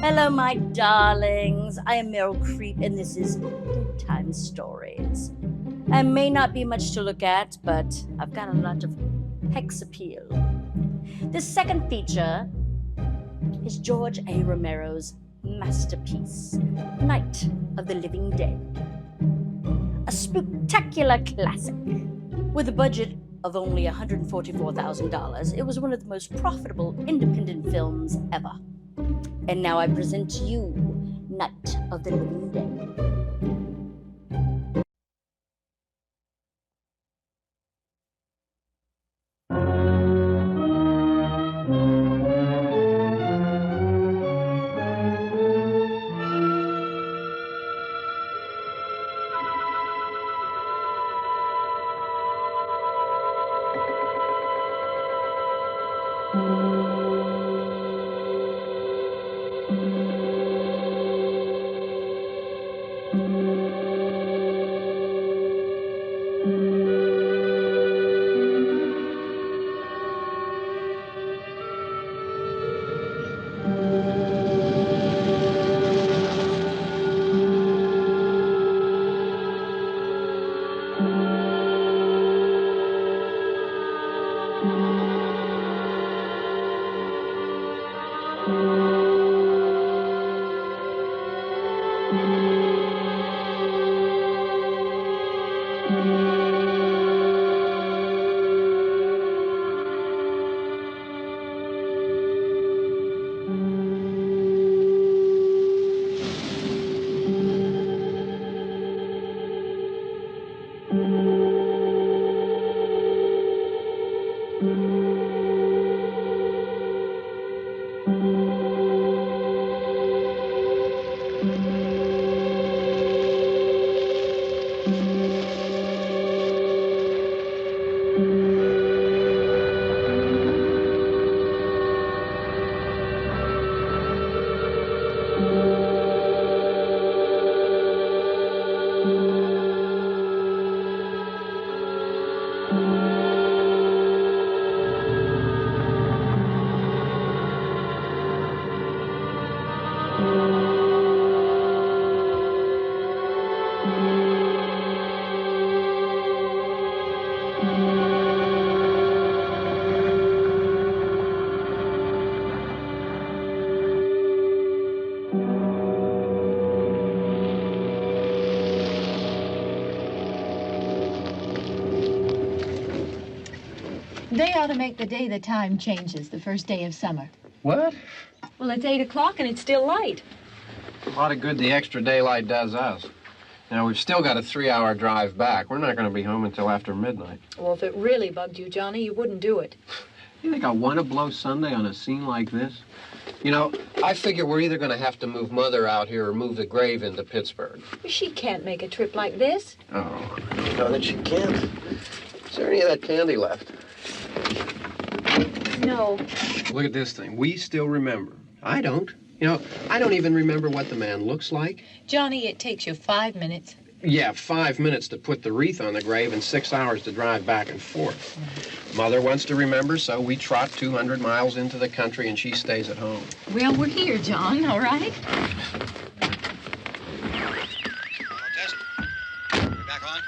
Hello, my darlings. I am Meryl Creep, and this is Good Time Stories. I may not be much to look at, but I've got a lot of hex appeal. This second feature is George A. Romero's masterpiece, Night of the Living Dead. A spectacular classic. With a budget of only $144,000, it was one of the most profitable independent films ever. And now I present to you Night of the Living Dead. They ought to make the day the time changes, the first day of summer. What? Well, it's 8 o'clock and it's still light. A lot of good the extra daylight does us. Now, we've still got a 3-hour drive back. We're not going to be home until after midnight. Well, if it really bugged you, Johnny, you wouldn't do it. You think I want to blow Sunday on a scene like this? You know, I figure we're either going to have to move Mother out here or move the grave into Pittsburgh. She can't make a trip like this. Oh, I know that she can't. Is there any of that candy left? No. Look at this thing. We still remember. I don't. You know, I don't even remember what the man looks like. Johnny, it takes you 5 minutes. Yeah, 5 minutes to put the wreath on the grave and 6 hours to drive back and forth. Mother wants to remember, so we trot 200 miles into the country and she stays at home. Well, we're here, John, all right? Test. We're back on?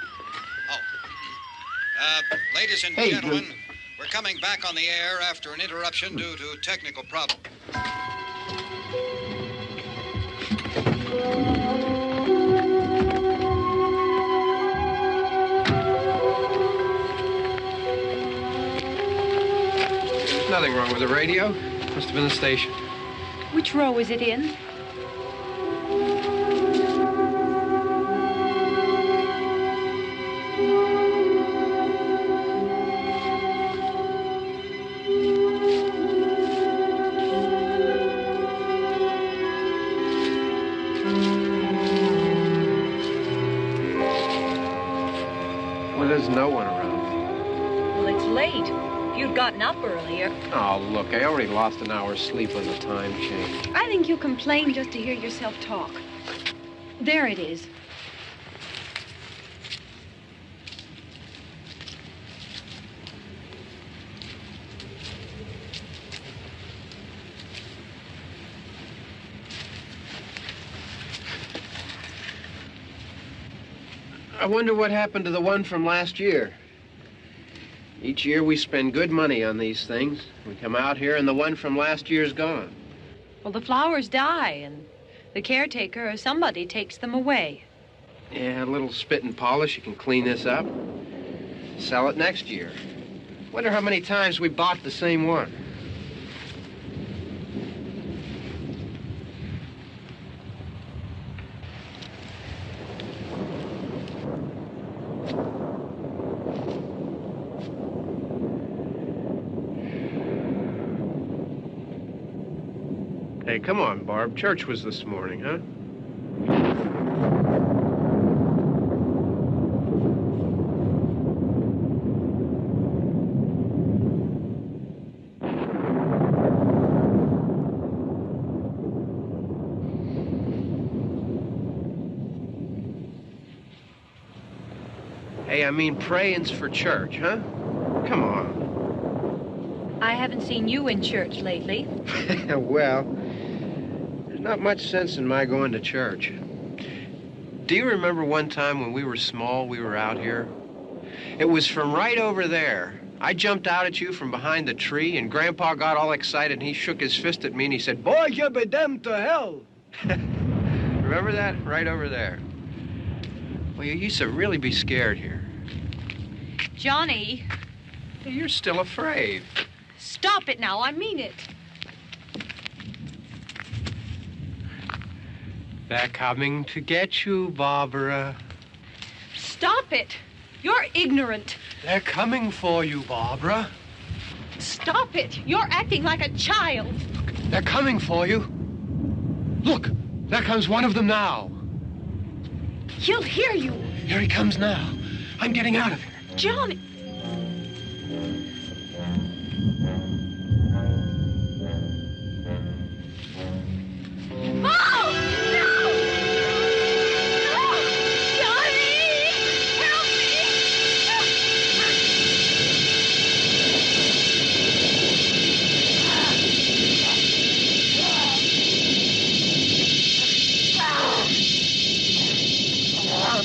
Oh. Ladies and gentlemen, we're coming back on the air after an interruption due to technical problem. There's nothing wrong with the radio. Must have been the station. Which row is it in? Well, there's no one around. Well, it's late. If you'd gotten up earlier. Oh, look, I already lost an hour's sleep when the time changed. I think you complain just to hear yourself talk. There it is. I wonder what happened to the one from last year. Each year we spend good money on these things. We come out here and the one from last year's gone. Well, the flowers die and the caretaker or somebody takes them away. Yeah, a little spit and polish. You can clean this up. Sell it next year. Wonder how many times we bought the same one. Hey, come on, Barb. Church was this morning, huh? Hey, I mean praying's for church, huh? Come on. I haven't seen you in church lately. Well, there's not much sense in my going to church. Do you remember one time when we were small, we were out here? It was from right over there. I jumped out at you from behind the tree, and Grandpa got all excited, and he shook his fist at me, and he said, "Boy, you be damned to hell." Remember that? Right over there. Well, you used to really be scared here. Johnny, Hey, you're still afraid. stop it now. I mean it. They're coming to get you, Barbara. Stop it. You're ignorant. They're coming for you, Barbara. Stop it. You're acting like a child. They're coming for you. Look, there comes one of them now. He'll hear you. Here he comes now. I'm getting out of here. Johnny. Oh! No! No! Johnny! Help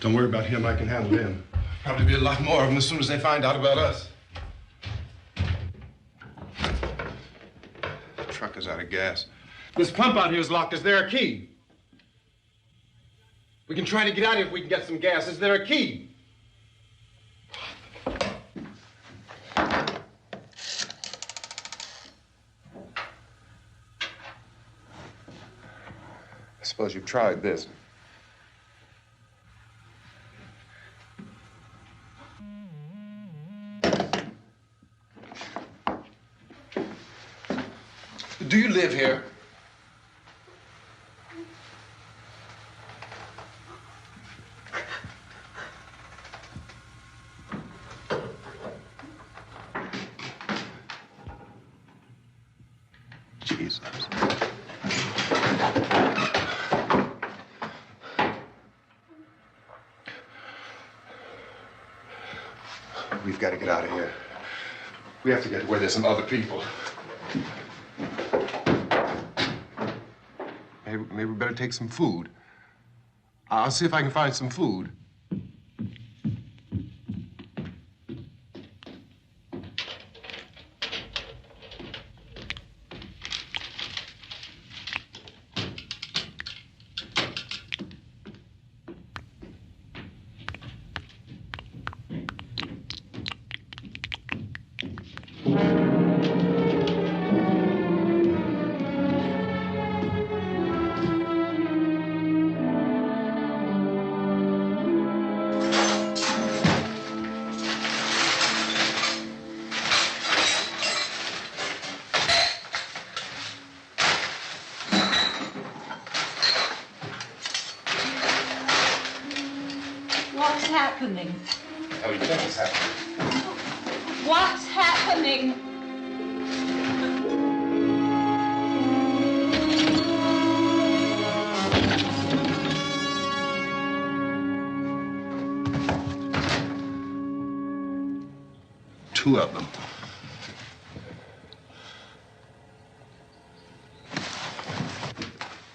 Don't worry about him. I can handle him. Probably be a lot more of them as soon as they find out about us. The truck is out of gas. This pump out here is locked. Is there a key? We can try to get out of here if we can get some gas. Is there a key? I suppose you've tried this. Do you live here? Jesus. We've got to get out of here. We have to get to where there's some other people. Maybe we better take some food. I'll see if I can find some food. What's happening? How do you think it's happening? What's happening? Two of them.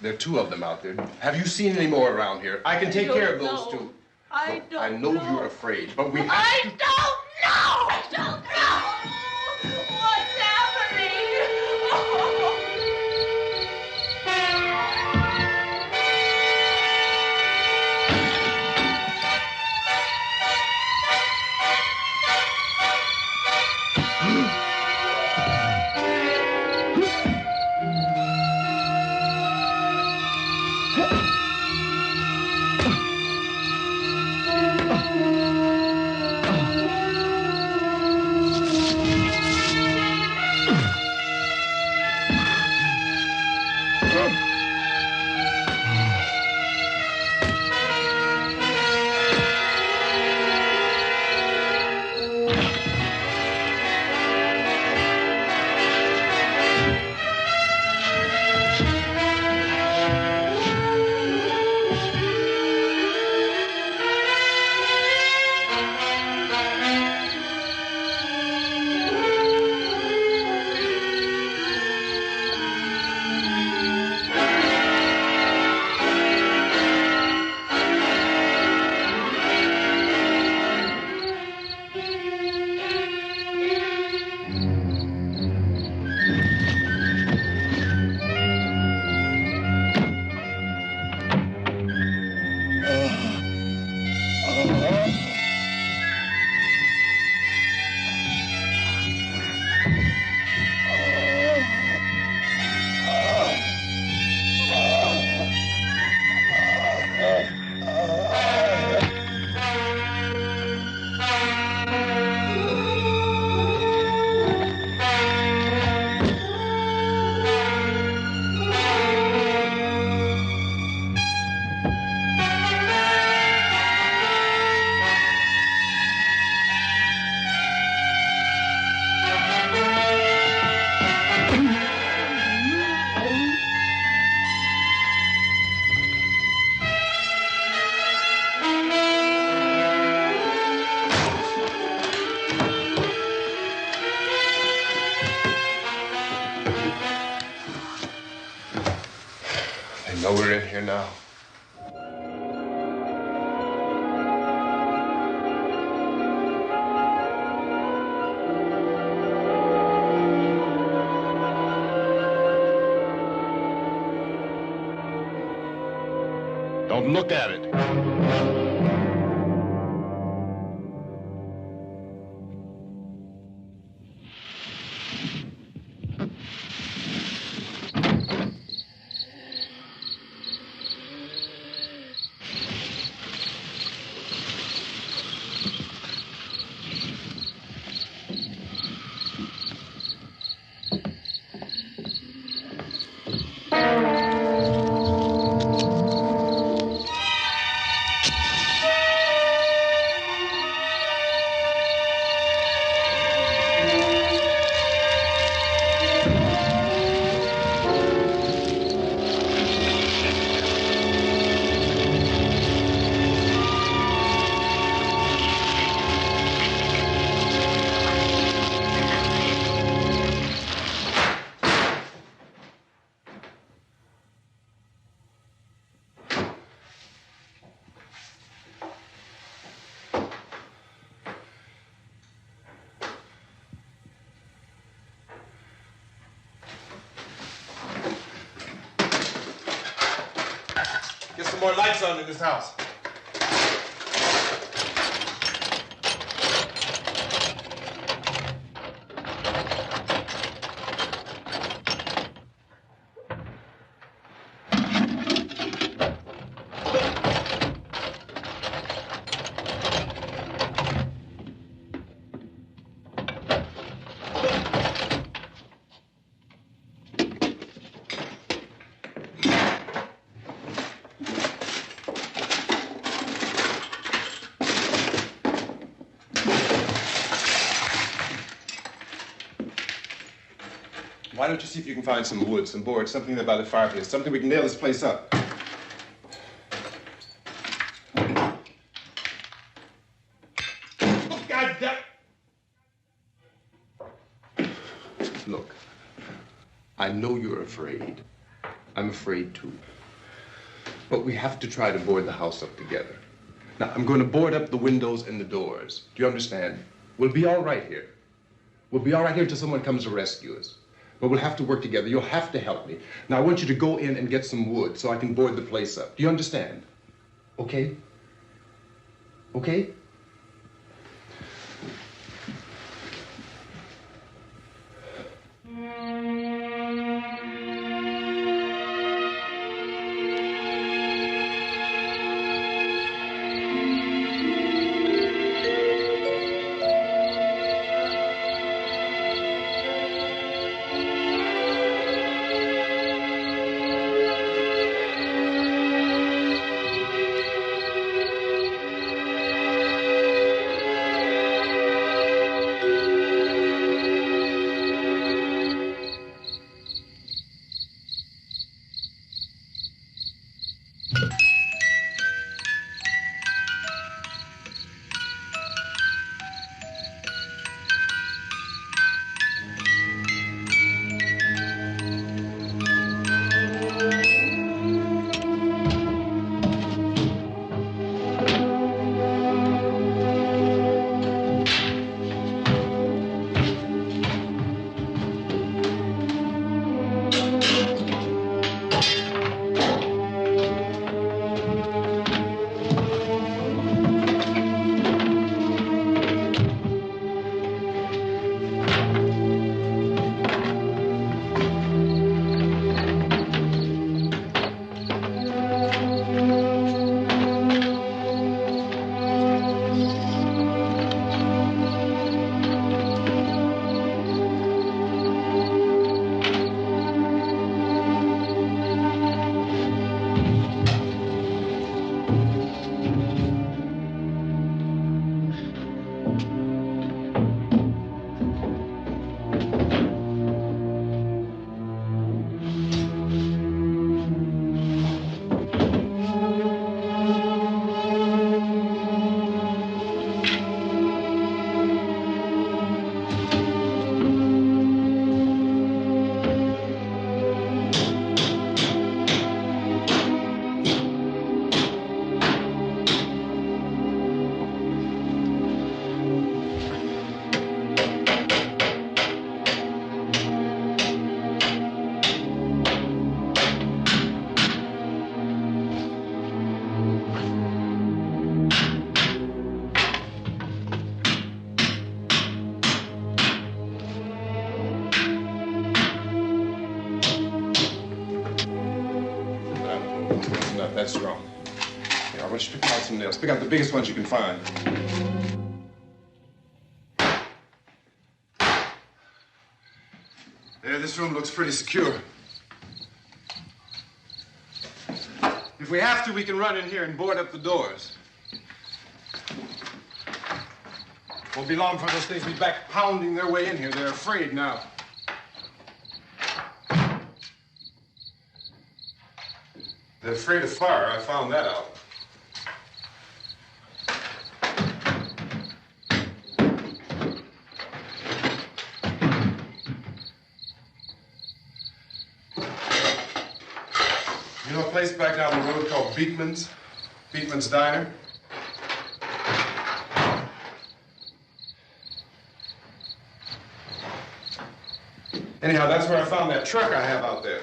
There are two of them out there. Have you seen any more around here? I can take care of those two. I don't I know you're afraid, but we have I to. don't know! I don't know! What's I know we're in here now. yourself. Look at it. Get some more lights on in this house. Why don't you see if you can find some wood, some boards, something by the fireplace, something we can nail this place up. Oh, God damn. Look, I know you're afraid. I'm afraid too. But we have to try to board the house up together. Now, I'm going to board up the windows and the doors. Do you understand? We'll be all right here. We'll be all right here until someone comes to rescue us. But we'll have to work together. You'll have to help me. Now, I want you to go in and get some wood so I can board the place up. Do you understand? Okay? Okay? That's wrong. Here, I want you to pick out some nails. Pick out the biggest ones you can find. There, this room looks pretty secure. If we have to, we can run in here and board up the doors. Won't be long for those things to be back pounding their way in here. They're afraid now. They're afraid of fire. I found that out. You know a place back down the road called Beekman's? Beekman's Diner? Anyhow, that's where I found that truck I have out there.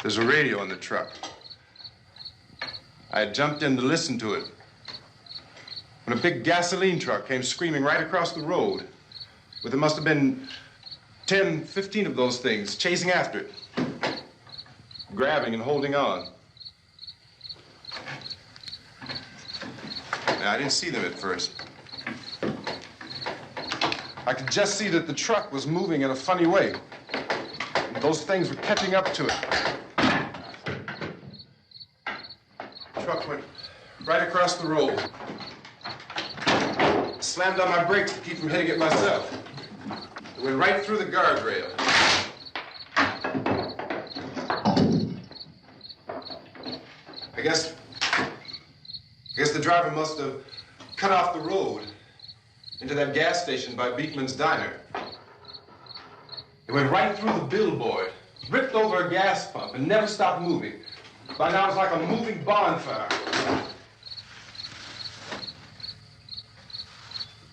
There's a radio in the truck. I had jumped in to listen to it when a big gasoline truck came screaming right across the road with, there must have been 10, 15 of those things chasing after it, grabbing and holding on. Now, I didn't see them at first. I could just see that the truck was moving in a funny way. And those things were catching up to it. The truck went right across the road. Slammed on my brakes to keep from hitting it myself. It went right through the guardrail. I guess the driver must have cut off the road into that gas station by Beekman's Diner. It went right through the billboard, ripped over a gas pump, and never stopped moving. By now, it's like a moving bonfire.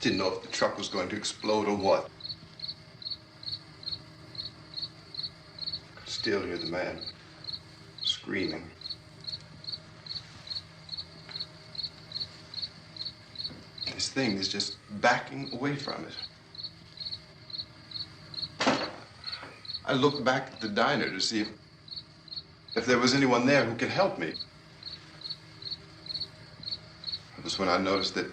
Didn't know if the truck was going to explode or what. Could still hear the man screaming. This thing is just backing away from it. I looked back at the diner to see if there was anyone there who could help me. It was when I noticed that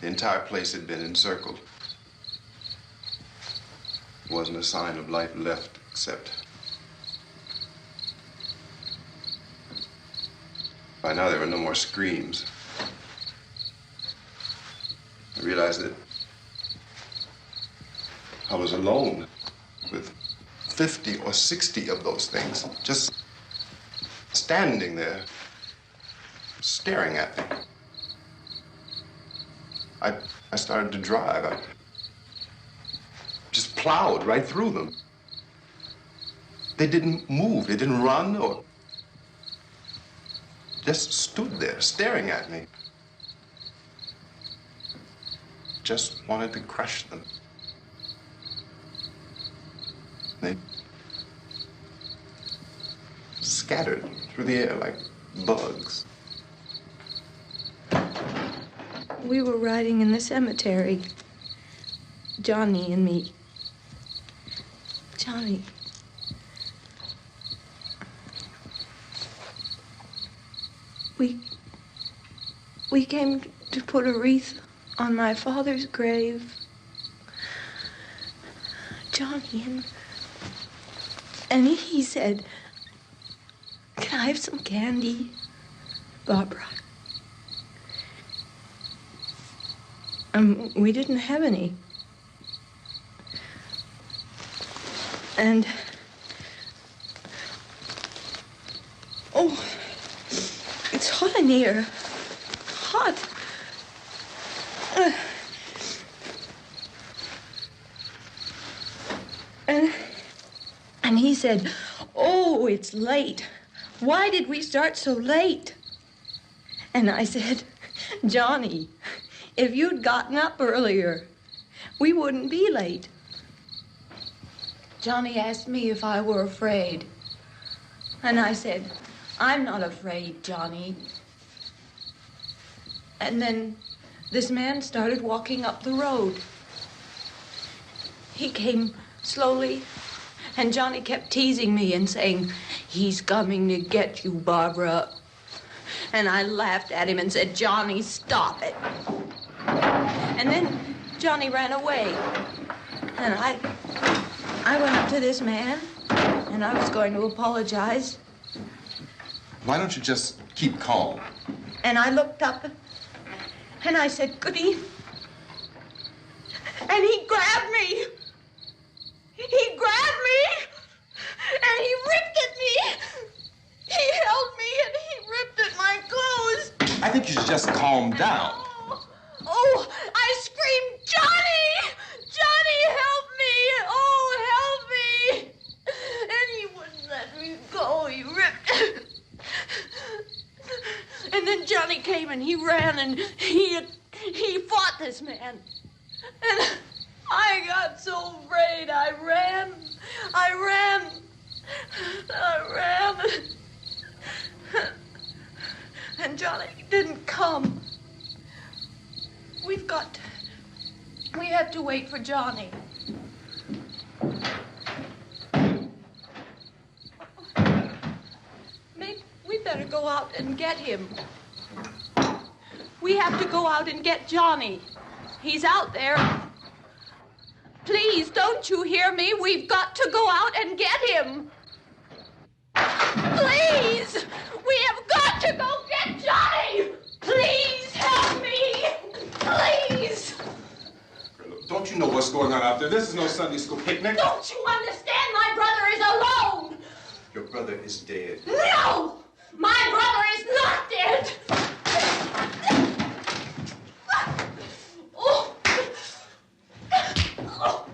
the entire place had been encircled. There wasn't a sign of life left except... By now there were no more screams. I realized that I was alone with 50 or 60 of those things, just standing there, staring at me. I started to drive. I just plowed right through them. They didn't move, they didn't run or just stood there staring at me. Just wanted to crush them. They scattered through the air like bugs. We were riding in the cemetery, Johnny and me. Johnny. We came to put a wreath on my father's grave. Johnny, and he said, "Can I have some candy, Barbara?" We didn't have any. And, oh, it's hot in here. Hot. And he said, "Oh, it's late. Why did we start so late?" And I said, "Johnny, if you'd gotten up earlier, we wouldn't be late." Johnny asked me if I were afraid. And I said, "I'm not afraid, Johnny." And then this man started walking up the road. He came slowly And Johnny kept teasing me and saying, "He's coming to get you, Barbara." And I laughed at him and said, "Johnny, stop it." And then Johnny ran away. And I went up to this man, and I was going to apologize. Why don't you just keep calm? And I looked up, and I said, "Good evening." And he grabbed me. He grabbed me, and he ripped at me. He held me, and he ripped at my clothes. I think you should just calm down. Oh, I screamed, "Johnny! Johnny, help me! Oh, help me!" And he wouldn't let me go. He ripped. And then Johnny came and he ran and he fought this man. And I got so afraid. I ran. And Johnny didn't come. We have to wait for Johnny. Maybe we better go out and get him. We have to go out and get Johnny. He's out there. Please, don't you hear me? We've got to go out and get him. Please! We have got to go get Johnny! Please help me! Please! Don't you know what's going on out there? This is no Sunday school picnic. Don't you understand? My brother is alone! Your brother is dead. No! My brother is not dead! Oh. Oh.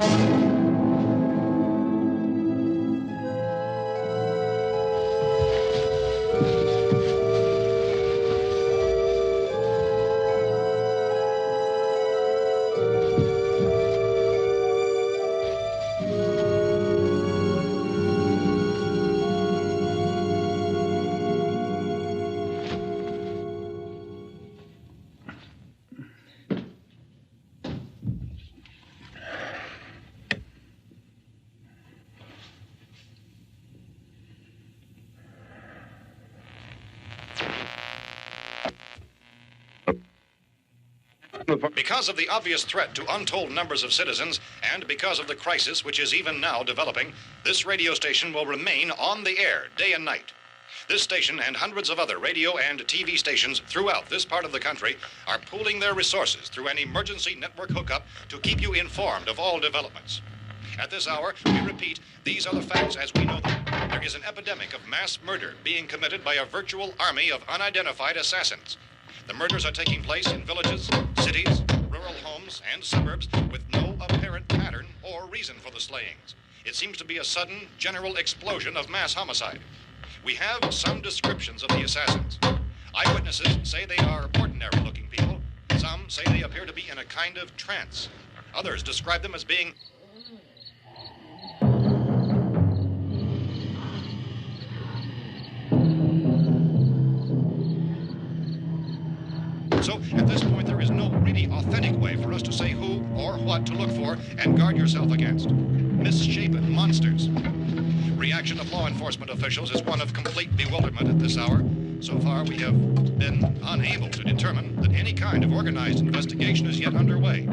Oh. Because of the obvious threat to untold numbers of citizens, and because of the crisis which is even now developing, this radio station will remain on the air day and night. This station and hundreds of other radio and TV stations throughout this part of the country are pooling their resources through an emergency network hookup to keep you informed of all developments. At this hour, we repeat, these are the facts as we know them. There is an epidemic of mass murder being committed by a virtual army of unidentified assassins. The murders are taking place in villages, cities, rural homes, and suburbs with no apparent pattern or reason for the slayings. It seems to be a sudden, general explosion of mass homicide. We have some descriptions of the assassins. Eyewitnesses say they are ordinary-looking people. Some say they appear to be in a kind of trance. Others describe them as being So, at this point, there is no really authentic way for us to say who or what to look for and guard yourself against. Misshapen monsters. Reaction of law enforcement officials is one of complete bewilderment at this hour. So far, we have been unable to determine that any kind of organized investigation is yet underway.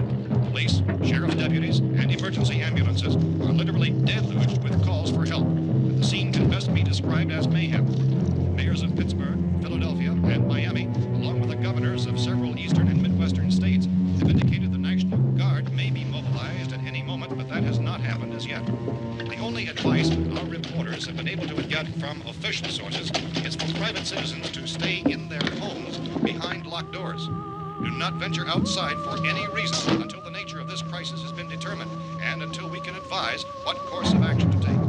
Police, sheriff's deputies, and emergency ambulances are literally deluged with calls for help. The scene can best be described as mayhem. Mayors of Pittsburgh, Philadelphia, and Miami, along with the governors of several eastern and midwestern states, have indicated the National Guard may be mobilized at any moment, but that has not happened as yet. The only advice our reporters have been able to get from official sources is for private citizens to stay in their homes behind locked doors. Do not venture outside for any reason until the nature of this crisis has been determined and until we can advise what course of action to take.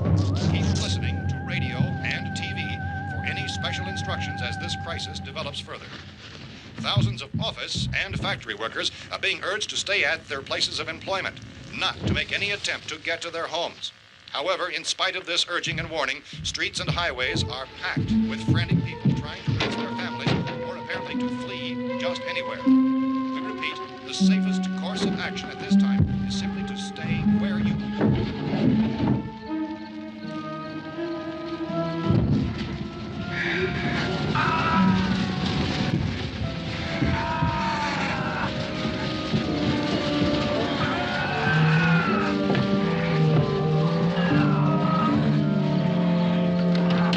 Keep listening to radio and TV for any special instructions as this crisis develops further. Thousands of office and factory workers are being urged to stay at their places of employment, not to make any attempt to get to their homes. However, in spite of this urging and warning, streets and highways are packed with frantic people trying to reach their families or apparently to flee just anywhere. We repeat, the safest course of action at this time is simply to stay where you are.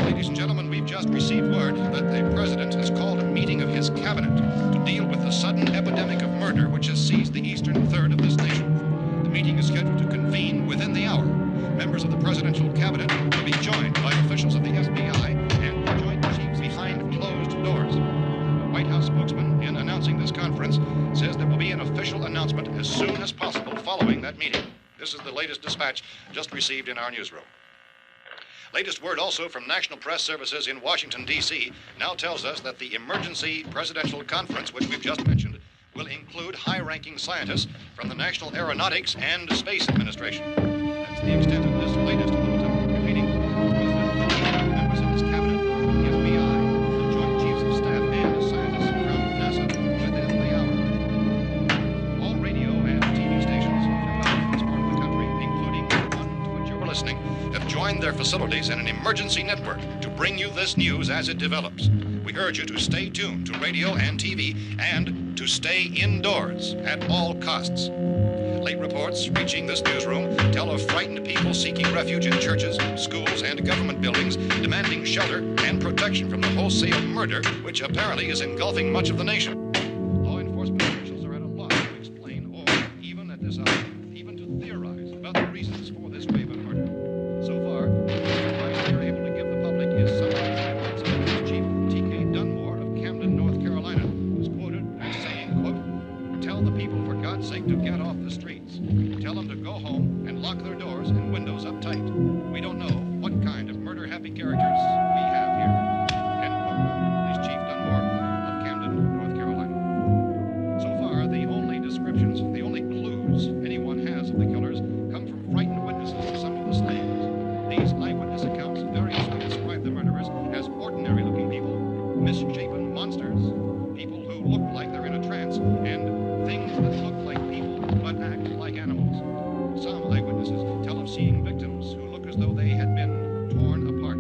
Ladies and gentlemen, we've just received word that the president has called a meeting of his cabinet to deal with the sudden epidemic of murder which has seized the eastern third of this nation. The meeting is scheduled to convene within the hour. Members of the presidential cabinet will be joined by officials of the FBI and joint chiefs behind closed doors. The White House spokesman, in announcing this conference, says there will be an official announcement as soon as possible following that meeting. This is the latest dispatch just received in our newsroom. Latest word also from National Press Services in Washington, D.C. now tells us that the emergency presidential conference, which we've just mentioned, will include high-ranking scientists from the National Aeronautics and Space Administration. That's the extent of this latest bulletin. Repeating, members of his cabinet, the FBI, the Joint Chiefs of Staff, and scientists from NASA within the hour. All radio and TV stations throughout this part of the country, including the one to which you're listening, have joined their facilities in an emergency network to bring you this news as it develops. We urge you to stay tuned to radio and TV and to stay indoors at all costs. Late reports reaching this newsroom tell of frightened people seeking refuge in churches, schools, and government buildings, demanding shelter and protection from the wholesale murder which apparently is engulfing much of the nation. Law enforcement officials are at a loss to explain or, even at this hour, even to theorize about the reasons for this wave of murder. So far, the advice they're able to give the public is summarized by Police Chief T.K. Dunmore of Camden, North Carolina, who's quoted as saying, quote, "Tell the people, for God's sake, to get off the streets. Tell them to go home and lock their doors and windows up tight. We don't know what kind of murder-happy characters we have here." End quote. Police Chief Dunmore of Camden, North Carolina. So far, the only descriptions, the only clues anyone has of the killers come from frightened witnesses of some of the slayings. These eyewitness accounts variously describe the murderers as ordinary-looking people, misshapen monsters, people who look like they're in a trance, and things that look like people but act like animals. Some eyewitnesses tell of seeing victims who look as though they had been torn apart.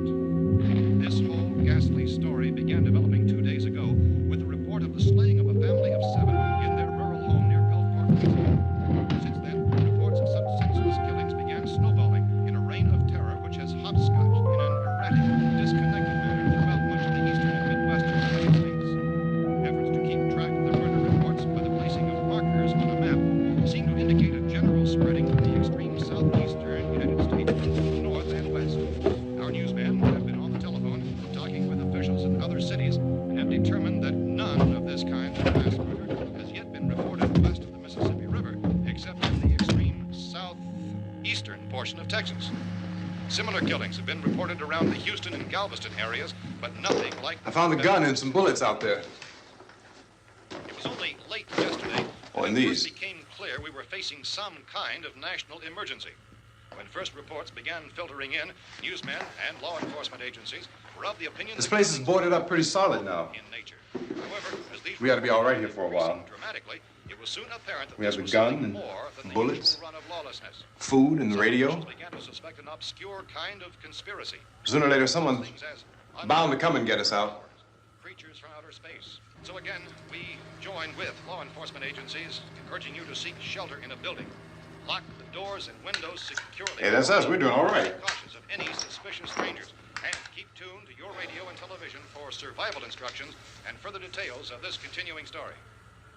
This whole ghastly story began developing 2 days ago with the report of the slaying of a family of 7 in their rural home near Gulfport, Louisiana. Since then, reports of such senseless killings began snowballing in a reign of terror which has hopscotched in an erratic, disconnected manner throughout much of the eastern and midwestern United States. Efforts to keep track of the murder reports by the placing of markers on a map seem to indicate a general spreading from the extreme southeastern United States to the north and west. Our newsmen have been on the telephone talking with officials in other cities and have determined that none of this kind of mass murder has yet been reported west of the Mississippi River, except in the extreme southeastern portion of Texas. Similar killings have been reported around the Houston and Galveston areas, but nothing like... I found the gun and some bullets out there. It was only late yesterday Oh, that and it these. first became clear we were facing some kind of national emergency. When first reports began filtering in, newsmen and law enforcement agencies were of the opinion This that place is killings boarded were up pretty solid now. in nature. However, as these We ought to be all right here reports for a while. increasing dramatically, it was soon apparent that We this have the was gun something and more than the bullets, usual run of lawlessness. Food and the Some radio. officials began to suspect an obscure kind of conspiracy. Sooner or later, someone's Things as bound to come and get us out. creatures from outer space. So again, we join with law enforcement agencies, urging you to seek shelter in a building. Lock the doors and windows securely. Hey, that's us. We're doing all right. Cautious of any suspicious strangers. And keep tuned to your radio and television for survival instructions and further details of this continuing story.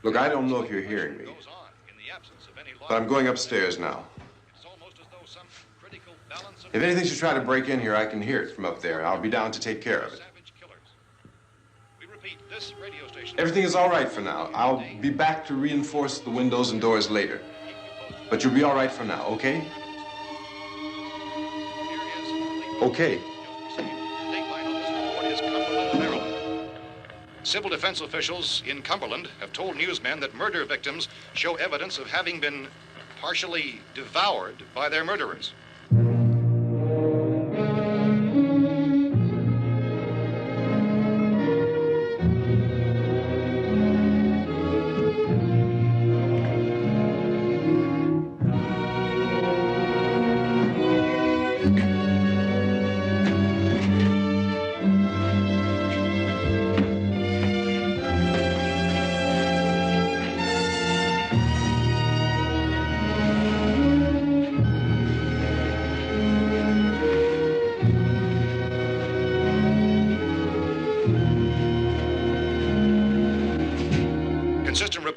Look, I don't know if you're hearing me, Goes on in the absence of any law. but I'm going upstairs now. It's almost as though some critical balance of If anything should try to break in here, I can hear it from up there. I'll be down to take care of it. savage killers. We repeat, this radio station. Everything is all right for now. I'll be back to reinforce the windows and doors later. But you'll be all right for now, okay? Okay. Dateline on this report is Cumberland, Maryland. Civil defense officials in Cumberland have told newsmen that murder victims show evidence of having been partially devoured by their murderers.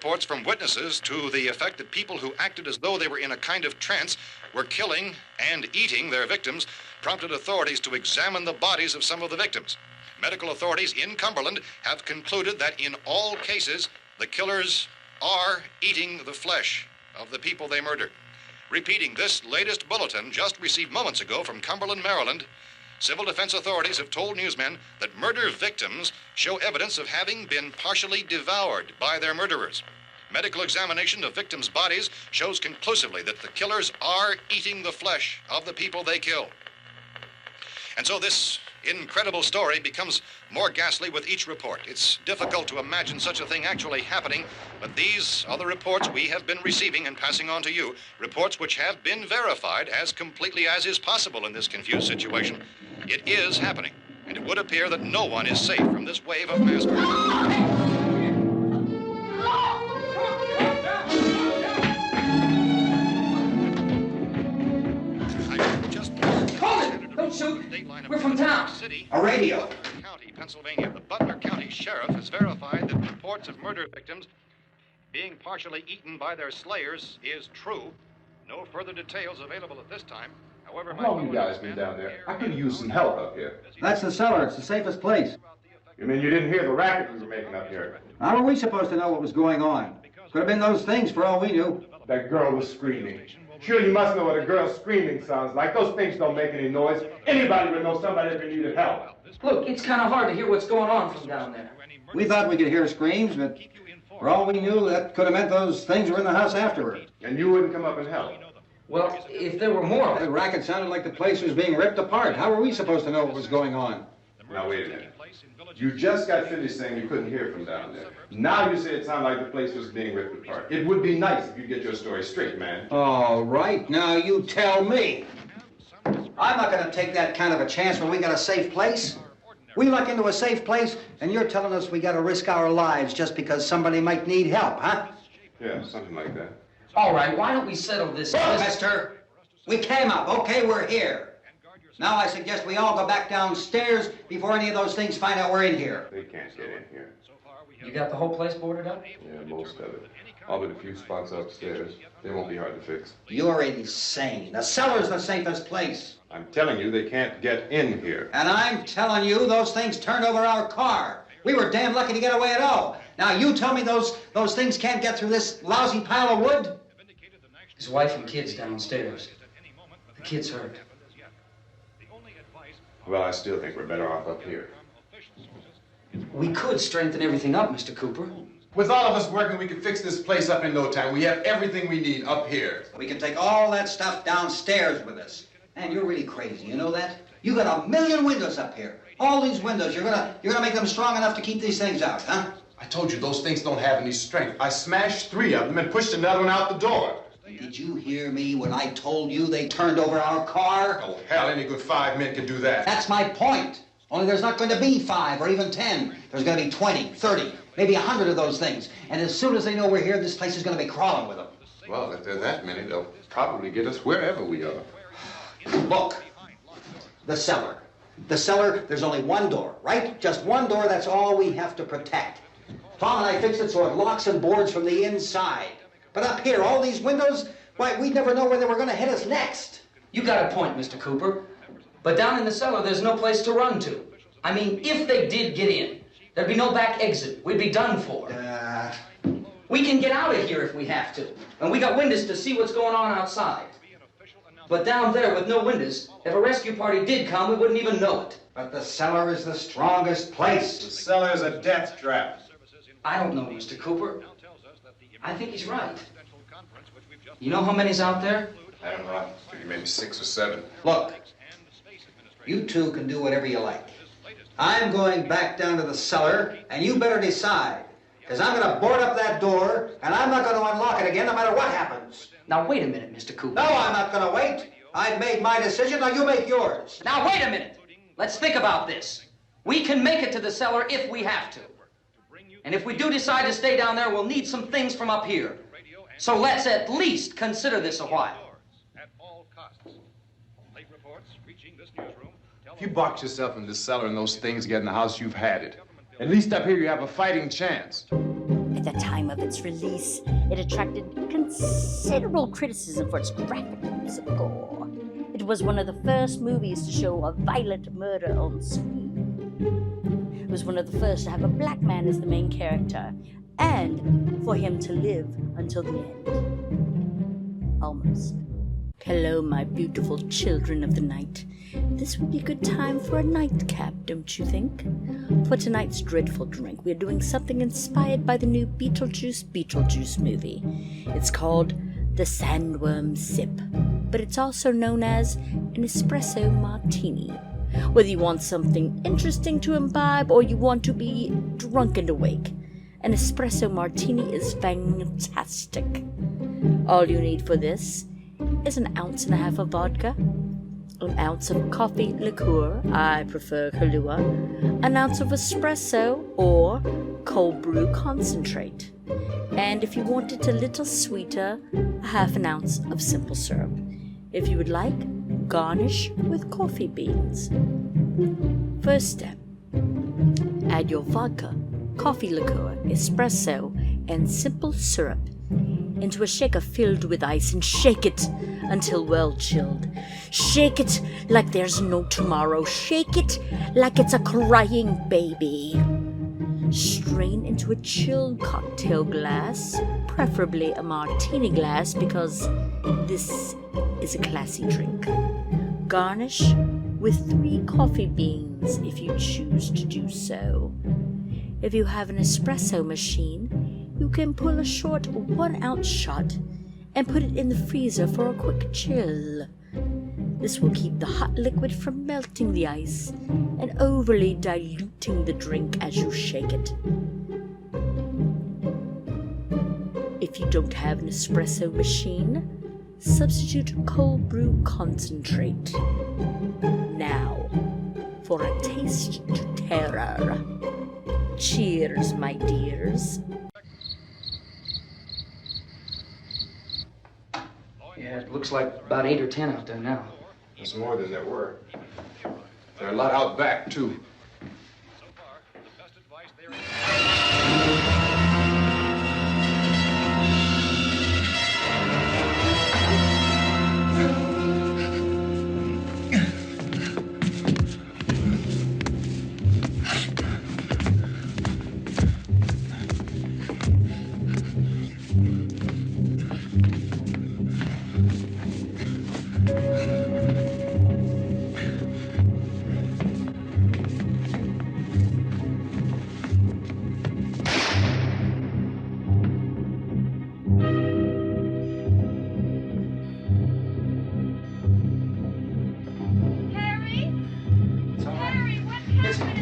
reports from witnesses to the effect that people who acted as though they were in a kind of trance were killing and eating their victims prompted authorities to examine the bodies of some of the victims. Medical authorities in Cumberland have concluded that in all cases, the killers are eating the flesh of the people they murdered. Repeating this latest bulletin just received moments ago from Cumberland, Maryland, civil defense authorities have told newsmen that murder victims show evidence of having been partially devoured by their murderers. Medical examination of victims' bodies shows conclusively that the killers are eating the flesh of the people they kill. And so this incredible story becomes more ghastly with each report. It's difficult to imagine such a thing actually happening, but these are the reports we have been receiving and passing on to you, reports which have been verified as completely as is possible in this confused situation. It is happening, and it would appear that no one is safe from this wave of mass murder. Don't shoot. We're from town. A radio. County, Pennsylvania. The Butler County Sheriff has verified that reports of murder victims being partially eaten by their slayers is true. No further details available at this time. However, How long you guys been down there? I could use some help up here. That's the cellar. It's the safest place. You mean you didn't hear the racket we were making up here? How are we supposed to know what was going on? Could have been those things for all we knew. That girl was screaming. Sure, you must know what a girl screaming sounds like. Those things don't make any noise. Anybody would know somebody ever needed help. Look, it's kind of hard to hear what's going on from down there. We thought we could hear screams, but for all we knew, that could have meant those things were in the house afterward. And you wouldn't come up and help? Well, if there were more... The racket sounded like the place was being ripped apart. How were we supposed to know what was going on? Now, wait a minute. You just got finished saying you couldn't hear from down there. Now you say it sounded like the place was being ripped apart. It would be nice if you get your story straight, man. All right, now you tell me. I'm not going to take that kind of a chance when we got a safe place. We luck into a safe place, and you're telling us we got to risk our lives just because somebody might need help, huh? Yeah, something like that. All right, why don't we settle this... Look, mister, we came up. Okay, we're here. Now I suggest we all go back downstairs before any of those things find out we're in here. They can't get in here. You got the whole place boarded up? Yeah, most of it. All but a few spots upstairs. They won't be hard to fix. You're insane. The cellar's the safest place. I'm telling you, they can't get in here. And I'm telling you, those things turned over our car. We were damn lucky to get away at all. Now you tell me those things can't get through this lousy pile of wood? His wife and kids downstairs. The kid's hurt. Well, I still think we're better off up here. We could strengthen everything up, Mr. Cooper. With all of us working, we can fix this place up in no time. We have everything we need up here. We can take all that stuff downstairs with us. Man, you're really crazy, you know that? You got 1 million windows up here. All these windows, you're gonna make them strong enough to keep these things out, huh? I told you, those things don't have any strength. I smashed 3 of them and pushed another one out the door. Did you hear me when I told you they turned over our car? Oh, hell, any good 5 men can do that. That's my point. Only there's not going to be 5 or even 10. There's going to be 20, 30, maybe 100 of those things. And as soon as they know we're here, this place is going to be crawling with them. Well, if there are that many, they'll probably get us wherever we are. Look, the cellar. The cellar, there's only one door, right? Just one door, that's all we have to protect. Tom and I fixed it so it locks and boards from the inside. But up here, all these windows, why, we'd never know where they were going to hit us next. You got a point, Mr. Cooper. But down in the cellar, there's no place to run to. I mean, if they did get in, there'd be no back exit. We'd be done for. We can get out of here if we have to. And we got windows to see what's going on outside. But down there with no windows, if a rescue party did come, we wouldn't even know it. But the cellar is the strongest place. The cellar is a death trap. I don't know, Mr. Cooper. I think he's right. You know how many's out there? I don't know. I figure maybe 6 or 7. Look, you two can do whatever you like. I'm going back down to the cellar, and you better decide. Because I'm going to board up that door, and I'm not going to unlock it again no matter what happens. Now, wait a minute, Mr. Cooper. No, I'm not going to wait. I've made my decision, now you make yours. Now, wait a minute. Let's think about this. We can make it to the cellar if we have to. And if we do decide to stay down there, we'll need some things from up here. So let's at least consider this a while. If you box yourself in this cellar and those things get in the house, you've had it. At least up here you have a fighting chance. It's the time of its release, it attracted considerable criticism for its graphic use of gore. It was one of the first movies to show a violent murder on screen. It was one of the first to have a black man as the main character, and for him to live until the end. Almost. Hello, my beautiful children of the night. This would be a good time for a nightcap, don't you think? For tonight's dreadful drink, we're doing something inspired by the new Beetlejuice movie. It's called the Sandworm Sip, but it's also known as an espresso martini. Whether you want something interesting to imbibe or you want to be drunk and awake, an espresso martini is fantastic. All you need for this is 1.5 ounces of vodka, 1 ounce of coffee liqueur, I prefer Kahlua, 1 ounce of espresso or cold brew concentrate, and if you want it a little sweeter, 1/2 ounce of simple syrup. If you would like, garnish with coffee beans. First step, add your vodka, coffee liqueur, espresso, and simple syrup into a shaker filled with ice and shake it until well chilled. Shake it like there's no tomorrow. Shake it like it's a crying baby. Strain into a chilled cocktail glass, preferably a martini glass because this is a classy drink. Garnish with 3 coffee beans if you choose to do so. If you have an espresso machine, you can pull a short 1 ounce shot and put it in the freezer for a quick chill. This will keep the hot liquid from melting the ice and overly diluting the drink as you shake it. If you don't have an espresso machine, substitute cold brew concentrate. Now, for a taste to terror. Cheers, my dears. Yeah, it looks like about 8 or 10 out there now. There's more than there were. There are a lot out back, too.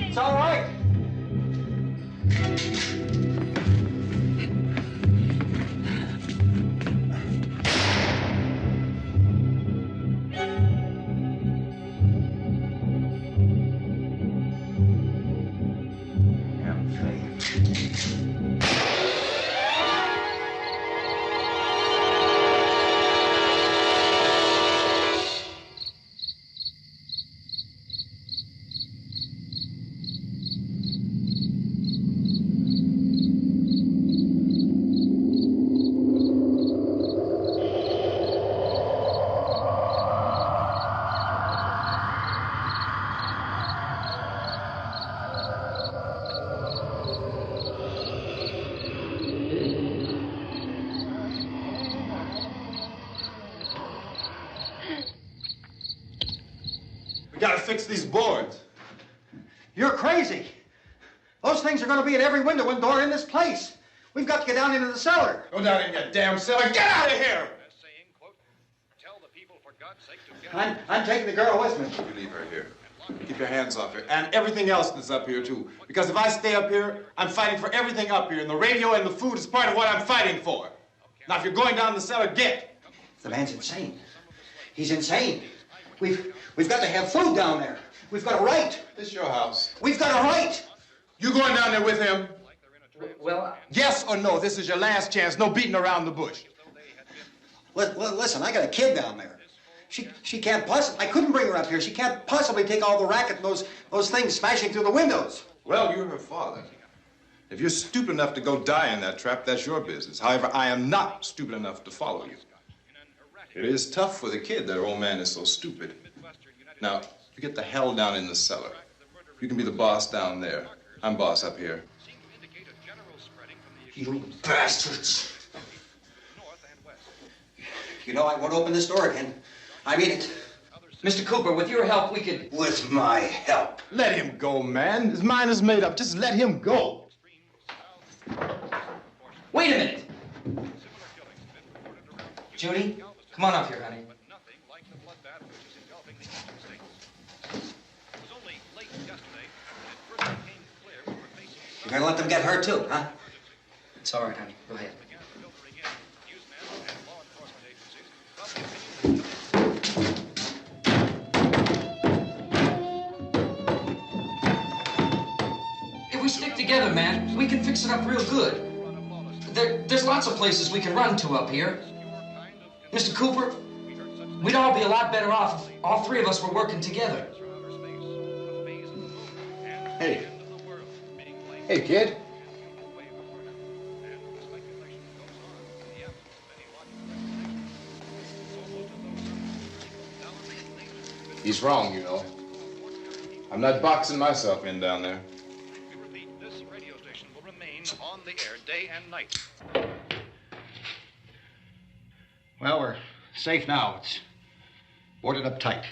It's all right. Gotta fix these boards. You're crazy. Those things are going to be at every window and door in this place. We've got to get down into the cellar. Go down in your damn cellar. Get out of here! I'm taking the girl with me. You leave her here. Keep your hands off her. And everything else that's up here, too. Because if I stay up here, I'm fighting for everything up here. And the radio and the food is part of what I'm fighting for. Now, if you're going down the cellar, get. The man's insane. He's insane. We've got to have food down there. We've got a right. This is your house. We've got a right. You going down there with him? Well, Yes or no? This is your last chance. No beating around the bush. Listen, I got a kid down there. She can't possibly. I couldn't bring her up here. She can't possibly take all the racket and those things smashing through the windows. Well, you're her father. If you're stupid enough to go die in that trap, that's your business. However, I am not stupid enough to follow you. It is tough for the kid that old man is so stupid. Now, you get the hell down in the cellar. You can be the boss down there. I'm boss up here. You bastards. You know, I won't open this door again. I mean it. Mr. Cooper, with your help, we could... With my help. Let him go, man. His mind is made up. Just let him go. Wait a minute. Judy, come on up here, honey. You're gonna let them get hurt too, huh? It's all right, honey. Go ahead. If we stick together, man, we can fix it up real good. There's lots of places we can run to up here. Mr. Cooper, we'd all be a lot better off if all three of us were working together. Hey. Hey, kid. He's wrong, you know. I'm not boxing myself in down there. This radio station will remain on the air day and night. Well, we're safe now. It's boarded up tight.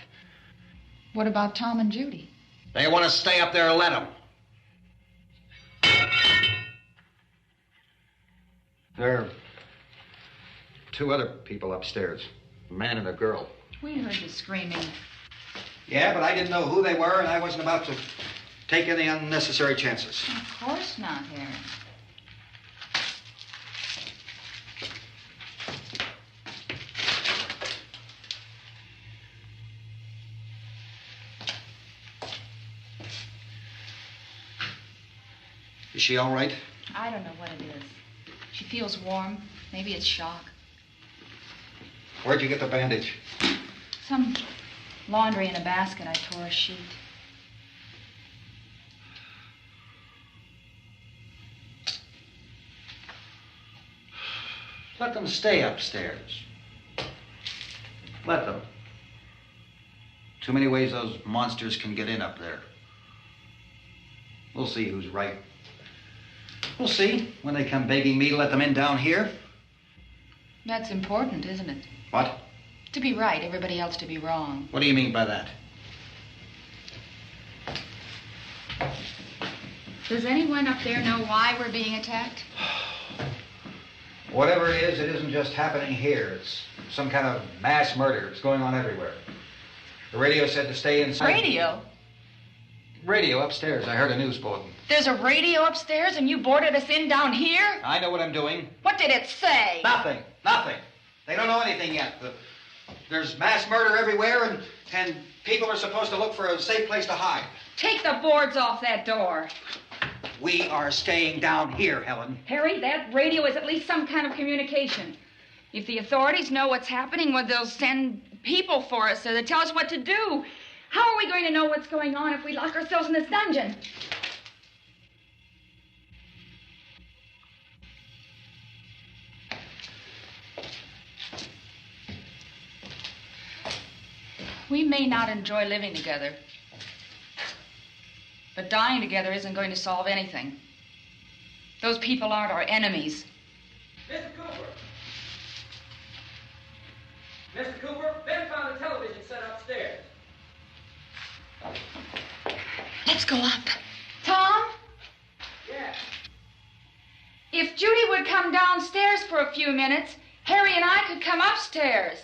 What about Tom and Judy? They want to stay up there, let them. There are two other people upstairs, a man and a girl. We heard you screaming. Yeah, but I didn't know who they were, and I wasn't about to take any unnecessary chances. Of course not, Harry. Is she all right? I don't know what it is. She feels warm. Maybe it's shock. Where'd you get the bandage? Some laundry in a basket. I tore a sheet. Let them stay upstairs. Let them. Too many ways those monsters can get in up there. We'll see who's right. We'll see when they come begging me to let them in down here. That's important, isn't it? What? To be right, everybody else to be wrong. What do you mean by that? Does anyone up there know why we're being attacked? Whatever it isn't just happening here. It's some kind of mass murder. It's going on everywhere. The radio said to stay inside. Radio? Radio upstairs. I heard a news bulletin. There's a radio upstairs and you boarded us in down here? I know what I'm doing. What did it say? Nothing. They don't know anything yet. There's mass murder everywhere, and people are supposed to look for a safe place to hide. Take the boards off that door. We are staying down here, Helen. Harry, that radio is at least some kind of communication. If the authorities know what's happening, well, they'll send people for us so they tell us what to do. How are we going to know what's going on if we lock ourselves in this dungeon? We may not enjoy living together, but dying together isn't going to solve anything. Those people aren't our enemies. Mr. Cooper! Mr. Cooper, Ben found a television set upstairs. Let's go up. Tom? Yeah. If Judy would come downstairs for a few minutes, Harry and I could come upstairs.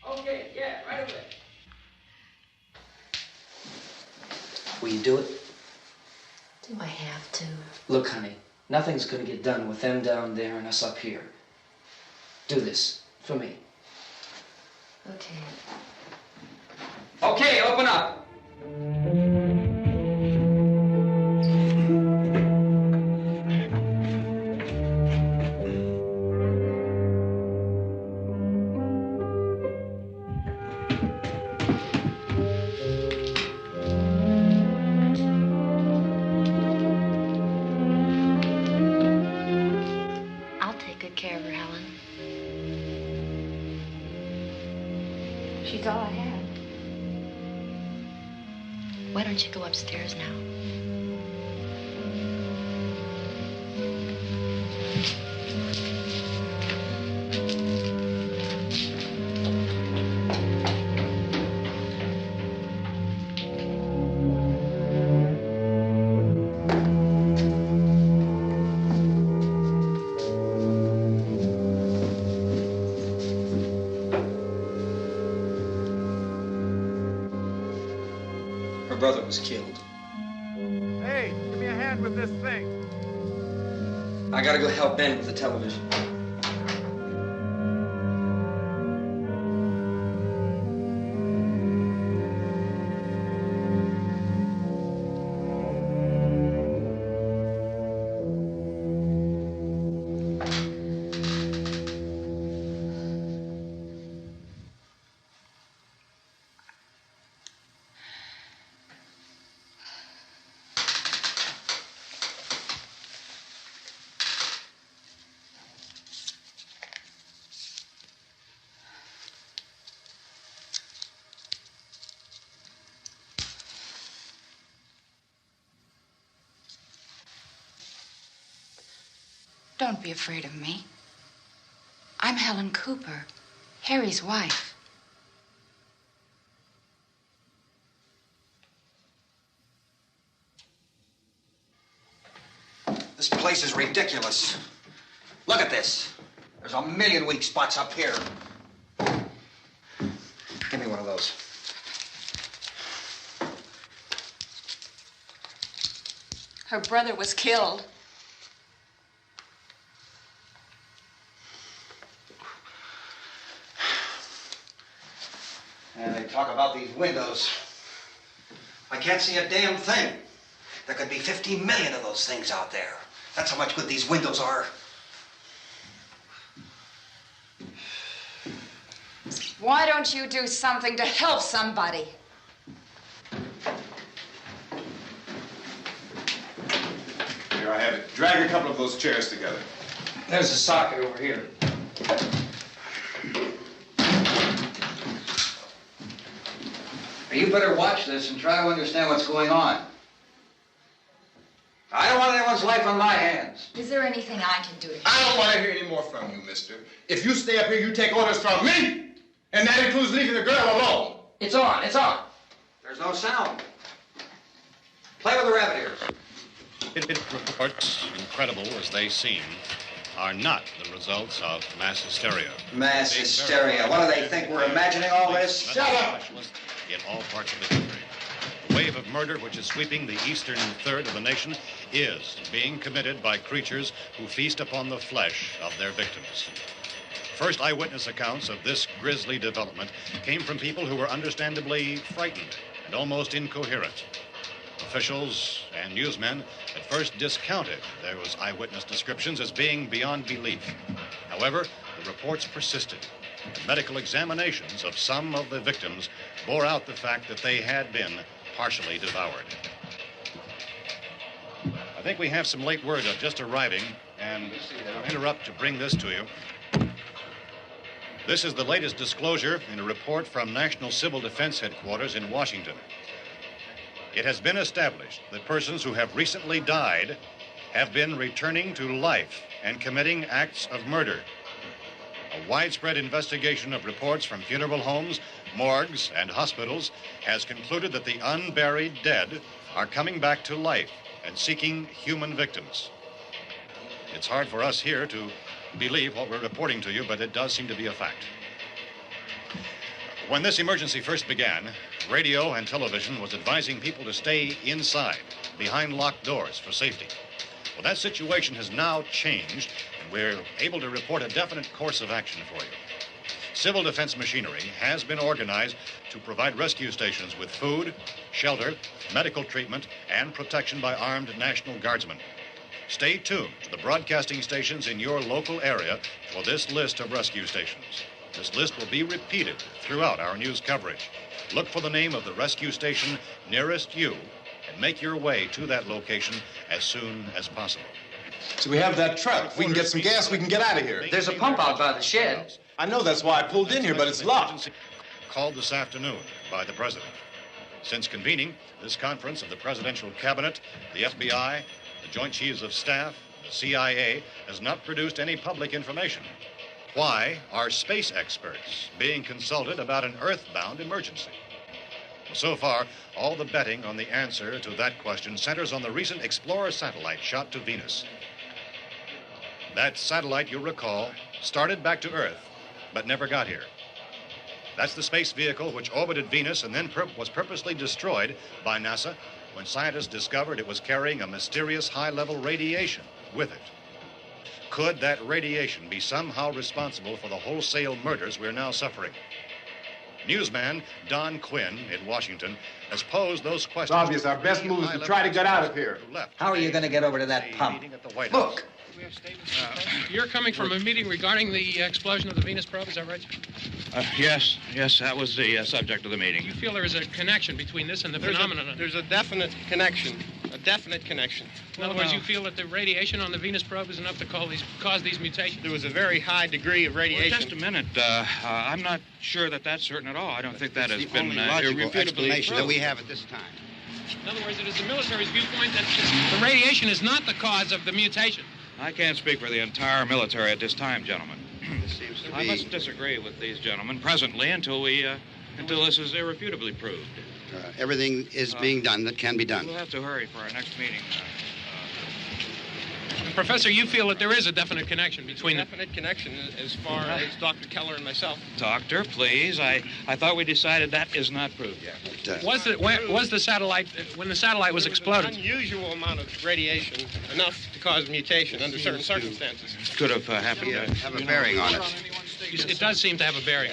Okay, yeah, right away. Will you do it? Do I have to? Look, honey, nothing's gonna get done with them down there and us up here. Do this for me. Okay. Okay, open up. all I had. Why don't you go upstairs now? Her brother was killed. Hey, give me a hand with this thing. I gotta go help Ben with the television. Don't be afraid of me. I'm Helen Cooper, Harry's wife. This place is ridiculous. Look at this. There's a million weak spots up here. Give me one of those. Her brother was killed. And they talk about these windows. I can't see a damn thing. There could be 50 million of those things out there. That's how much good these windows are. Why don't you do something to help somebody? Here, I have it. Drag a couple of those chairs together. There's a socket over here. You better watch this and try to understand what's going on. I don't want anyone's life on my hands. Is there anything I can do to help? I don't want to hear any more from you, mister. If you stay up here, you take orders from me. And that includes leaving the girl alone. It's on, it's on. There's no sound. Play with the rabbit ears. Reports, incredible as they seem, are not the results of mass hysteria. Mass hysteria. What do they think? We're imagining all this? Shut up! In all parts of the country. The wave of murder which is sweeping the eastern third of the nation is being committed by creatures who feast upon the flesh of their victims. First eyewitness accounts of this grisly development came from people who were understandably frightened and almost incoherent. Officials and newsmen at first discounted those eyewitness descriptions as being beyond belief. However, the reports persisted. The medical examinations of some of the victims bore out the fact that they had been partially devoured. I think we have some late word of just arriving, and I'll interrupt to bring this to you. This is the latest disclosure in a report from National Civil Defense Headquarters in Washington. It has been established that persons who have recently died have been returning to life and committing acts of murder. A widespread investigation of reports from funeral homes, morgues, and hospitals has concluded that the unburied dead are coming back to life and seeking human victims. It's hard for us here to believe what we're reporting to you, but it does seem to be a fact. When this emergency first began, radio and television was advising people to stay inside, behind locked doors for safety. Well, that situation has now changed, and we're able to report a definite course of action for you. Civil defense machinery has been organized to provide rescue stations with food, shelter, medical treatment, and protection by armed National Guardsmen. Stay tuned to the broadcasting stations in your local area for this list of rescue stations. This list will be repeated throughout our news coverage. Look for the name of the rescue station nearest you and make your way to that location as soon as possible. So we have that truck. If we can get some gas, we can get out of here. There's a pump out by the shed. I know, that's why I pulled in here, but it's locked. called this afternoon by the President. Since convening this conference of the Presidential Cabinet, the FBI, the Joint Chiefs of Staff, the CIA has not produced any public information. Why are space experts being consulted about an earthbound emergency? So far, all the betting on the answer to that question centers on the recent Explorer satellite shot to Venus. That satellite, you'll recall, started back to Earth, but never got here. That's the space vehicle which orbited Venus and then was purposely destroyed by NASA when scientists discovered it was carrying a mysterious high-level radiation with it. Could that radiation be somehow responsible for the wholesale murders we're now suffering? Newsman Don Quinn in Washington has posed those questions. It's obvious our best move is to try to get out of here. How are you going to get over to that pump? Look! You're coming from a meeting regarding the explosion of the Venus probe, is that right? Yes, that was the subject of the meeting. You feel there is a connection between this and the phenomenon? There's a definite connection. In other words, you feel that the radiation on the Venus probe is enough to cause these mutations? There was a very high degree of radiation. Well, just a minute. I'm not sure that that's certain at all. I don't think that has been logical explanation proved. that we have at this time. In other words, it is the military's viewpoint that the radiation is not the cause of the mutation. I can't speak for the entire military at this time, gentlemen. This seems to I be... must disagree with these gentlemen presently until this is irrefutably proved. Everything is being done that can be done. We'll have to hurry for our next meeting. Professor, you feel that there is a definite connection between them? Definite connection as far as Dr. Keller and myself. Doctor, please. I thought we decided that is not proved yet. Was the satellite, when the satellite was exploded? An unusual amount of radiation, enough to cause mutation under certain circumstances. Could have happened. Have a bearing on it. It does seem to have a bearing.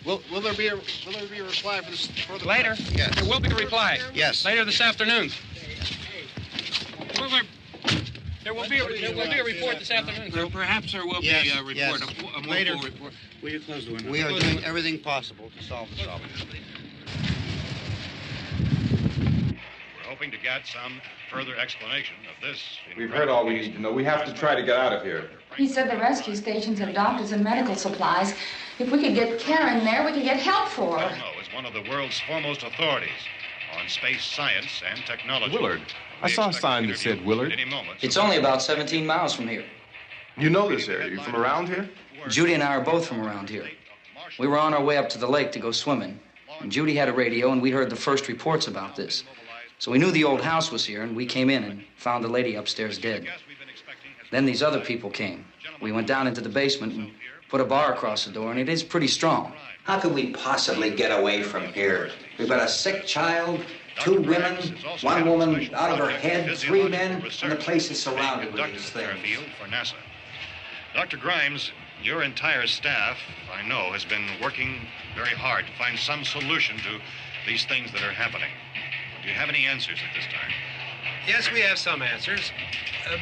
Will there be a reply for the Later? Yes. There will be a reply. Yes. Later this afternoon. There will be a report this afternoon. Perhaps there will be a report. Yes. A more Later. full report. Will you close the window? We are doing everything possible to solve the problem. We're hoping to get some further explanation of this. We've heard all we need to know. We have to try to get out of here. He said the rescue stations have doctors and medical supplies. If we could get care in there, we could get help for her. Belmo is one of the world's foremost authorities on space science and technology. Willard. I saw a sign that said Willard. It's only about 17 miles from here. You know this area. You from around here? Judy and I are both from around here. We were on our way up to the lake to go swimming, and Judy had a radio, and we heard the first reports about this. So we knew the old house was here, and we came in and found the lady upstairs dead. Then these other people came. We went down into the basement and put a bar across the door, and it is pretty strong. How could we possibly get away from here? We've got a sick child, 2 women, 1 woman out of her head, 3 men, and the place is surrounded with these things. For NASA. Dr. Grimes, your entire staff, I know, has been working very hard to find some solution to these things that are happening. Do you have any answers at this time? Yes, we have some answers.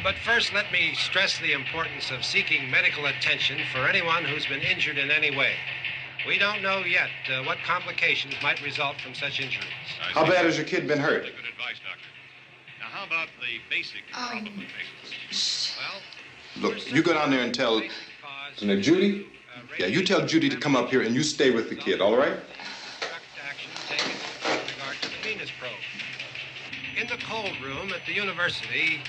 But first, let me stress the importance of seeking medical attention for anyone who's been injured in any way. We don't know yet what complications might result from such injuries. How bad has your kid been hurt? Good advice, Doctor. Now, how about the basic problem of patients? Well, Look, you go down there and tell... Now, Judy? Yeah, you tell Judy to come up here and you stay with the kid, all right? Action taken with regard to the Venus probe. In the cold room at the university,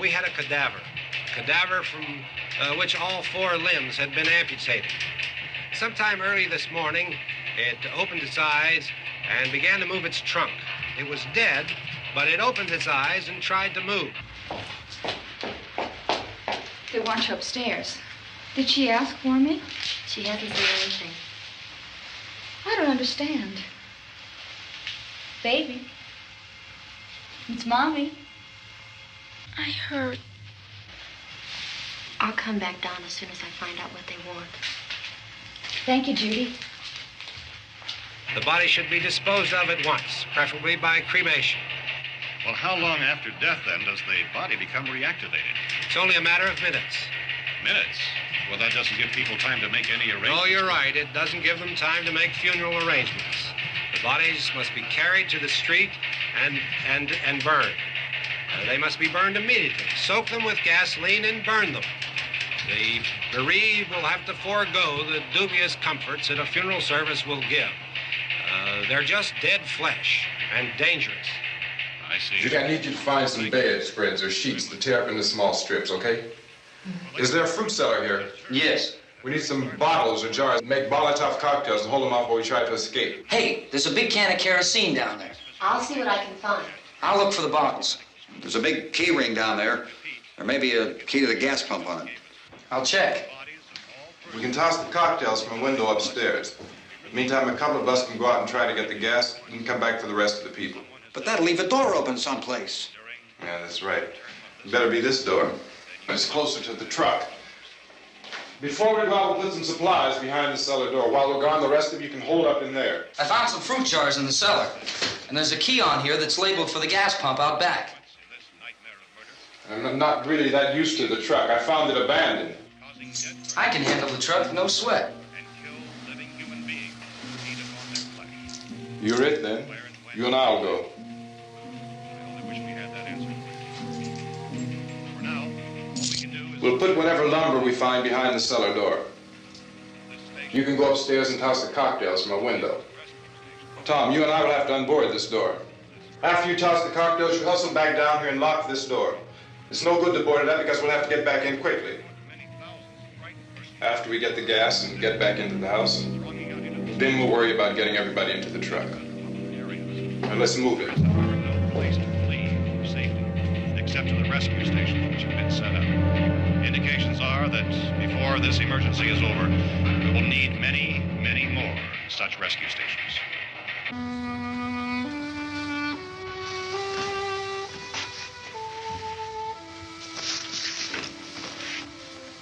we had a cadaver from which all 4 limbs had been amputated. Sometime early this morning, it opened its eyes and began to move its trunk. It was dead, but it opened its eyes and tried to move. They want you upstairs. Did she ask for me? She hasn't said anything. I don't understand. Baby. It's Mommy. I heard. I'll come back down as soon as I find out what they want. Thank you, Judy. The body should be disposed of at once, preferably by cremation. Well, how long after death, then, does the body become reactivated? It's only a matter of minutes. Minutes? Well, that doesn't give people time to make any arrangements. Oh, you're right. It doesn't give them time to make funeral arrangements. The bodies must be carried to the street and burned. They must be burned immediately. Soak them with gasoline and burn them. The bereaved will have to forego the dubious comforts that a funeral service will give. They're just dead flesh and dangerous. I see. Judy, I need you to find some bedspreads or sheets to tear up into small strips, okay? Is there a fruit cellar here? Yes. We need some bottles or jars. Make Molotov cocktails and hold them off while we try to escape. Hey, there's a big can of kerosene down there. I'll see what I can find. I'll look for the bottles. There's a big key ring down there. There may be a key to the gas pump on it. I'll check. We can toss the cocktails from a window upstairs. Meantime, a couple of us can go out and try to get the gas and come back for the rest of the people. But that'll leave a door open someplace. Yeah, that's right. It better be this door. It's closer to the truck. Before we go out, we'll put some supplies behind the cellar door. While we're gone, the rest of you can hold up in there. I found some fruit jars in the cellar. And there's a key on here that's labeled for the gas pump out back. I'm not really that used to the truck. I found it abandoned. I can handle the truck, no sweat. You're it, then. You and I'll go. We'll put whatever lumber we find behind the cellar door. You can go upstairs and toss the cocktails from a window. Tom, you and I will have to unboard this door. After you toss the cocktails, you hustle back down here and lock this door. It's no good to board it up because we'll have to get back in quickly. After we get the gas and get back into the house, then we'll worry about getting everybody into the truck. Now let's move it. No place to flee for safety, except to the rescue stations which have been set up. Indications are that before this emergency is over, we will need many, many more such rescue stations.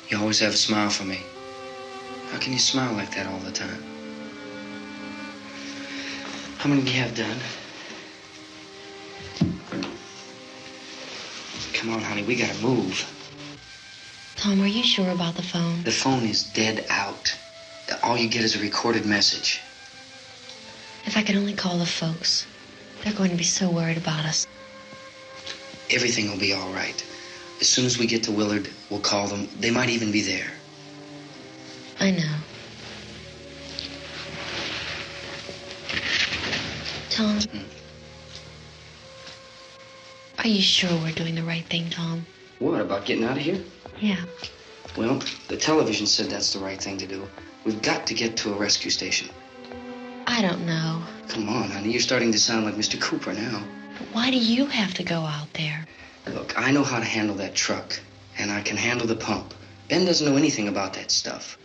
You always have a smile for me. How can you smile like that all the time? How many do you have done? Come on, honey, we gotta move. Tom, are you sure about the phone? The phone is dead out. All you get is a recorded message. If I could only call the folks. They're going to be so worried about us. Everything will be all right. As soon as we get to Willard, we'll call them. They might even be there. I know. Tom, are you sure we're doing the right thing, Tom? What, about getting out of here? Yeah. Well, the television said that's the right thing to do. We've got to get to a rescue station. I don't know. Come on, honey, you're starting to sound like Mr. Cooper now. But why do you have to go out there? Look, I know how to handle that truck, and I can handle the pump. Ben doesn't know anything about that stuff.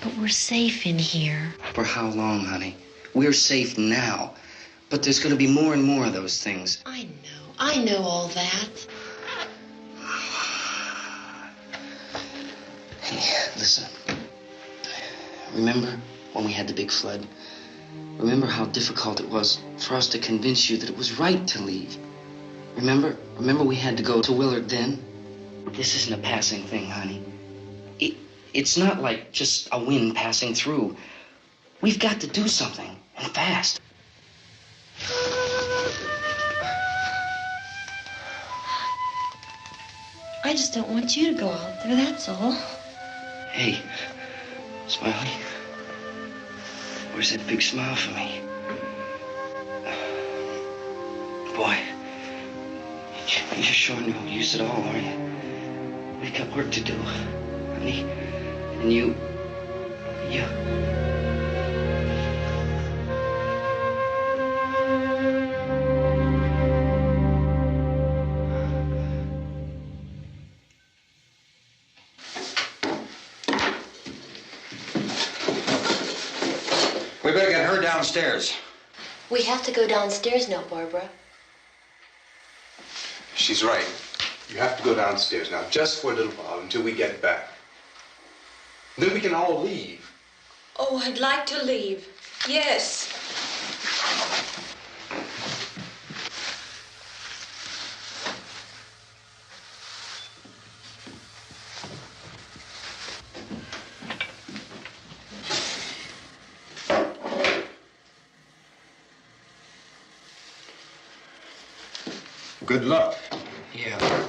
But we're safe in here. For how long, honey? We're safe now, but there's going to be more and more of those things. I know all that. Hey, listen. Remember when we had the big flood? Remember how difficult it was for us to convince you that it was right to leave? Remember we had to go to Willard then? This isn't a passing thing, honey. It's not like just a wind passing through. We've got to do something, and fast. I just don't want you to go out there, that's all. Hey, Smiley. Where's that big smile for me? Boy, you're sure no use at all, are you? We've got work to do, honey. And you... We better get her downstairs. We have to go downstairs now, Barbara. She's right. You have to go downstairs now, just for a little while, until we get back. Then we can all leave. Oh, I'd like to leave. Yes. Good luck. Yeah.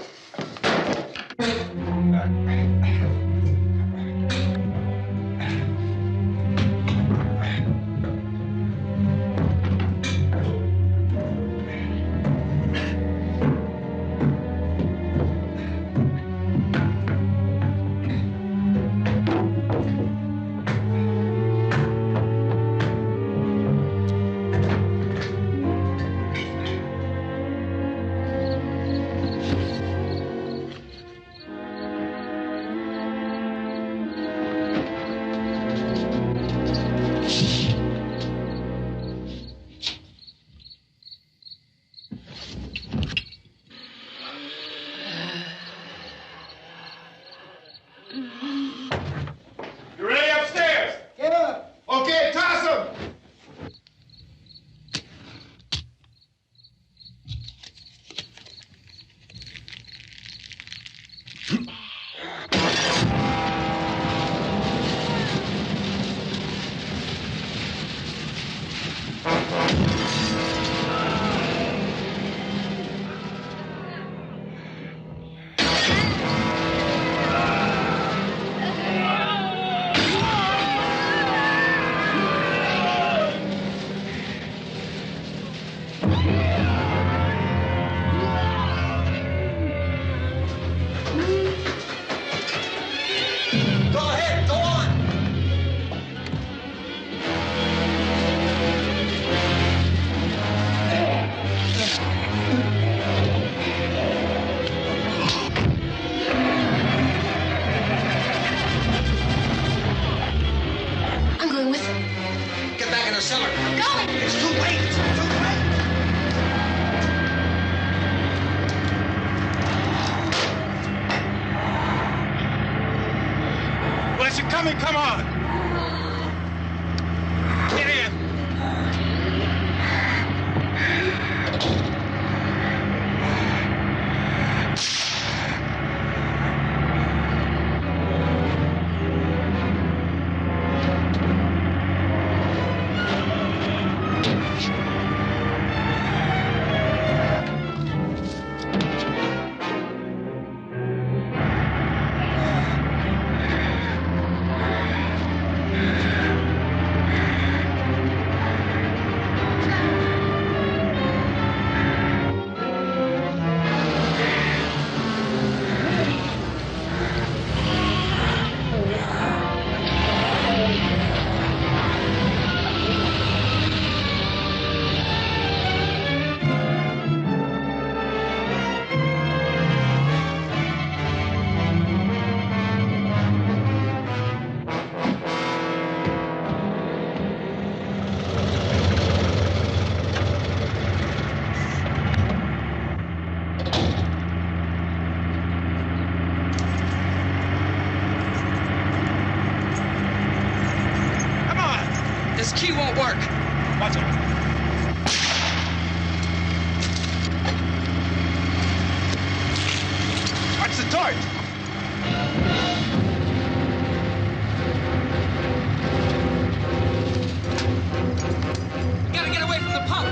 coming, come on! Get in! This key won't work. Watch it. Watch the torch. We gotta get away from the pump.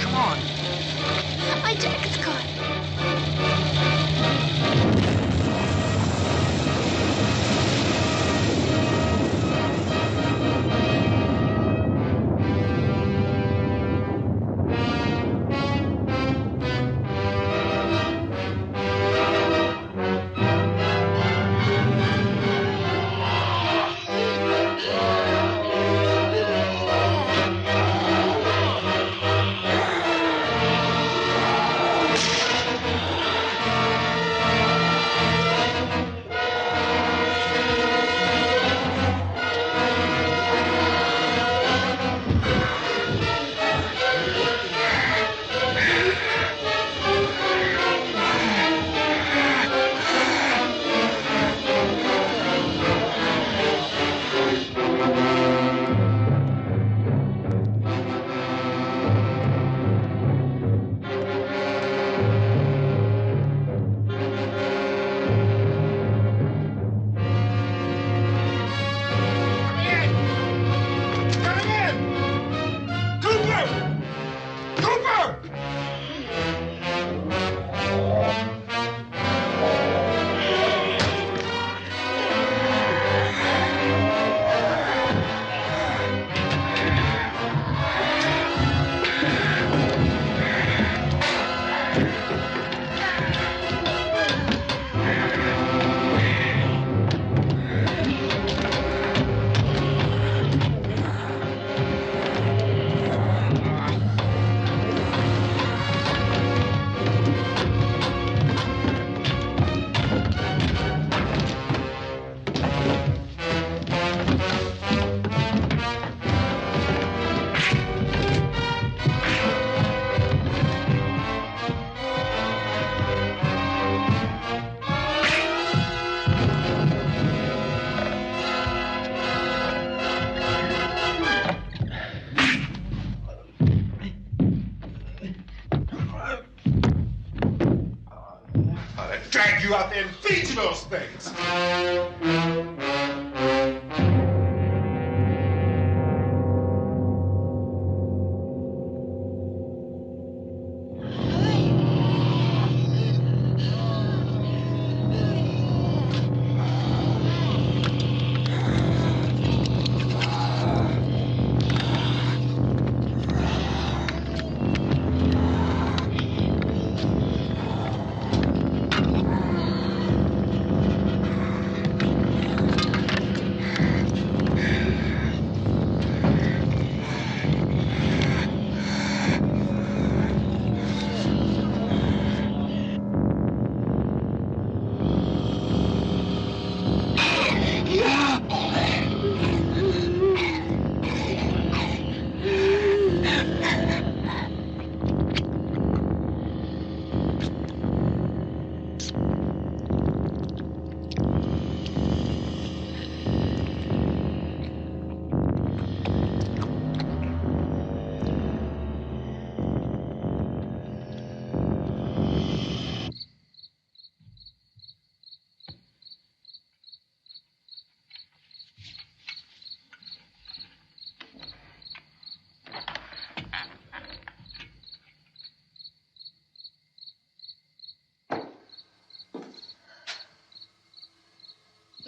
Come on. My jacket's caught. Drag you out there and feed you those things.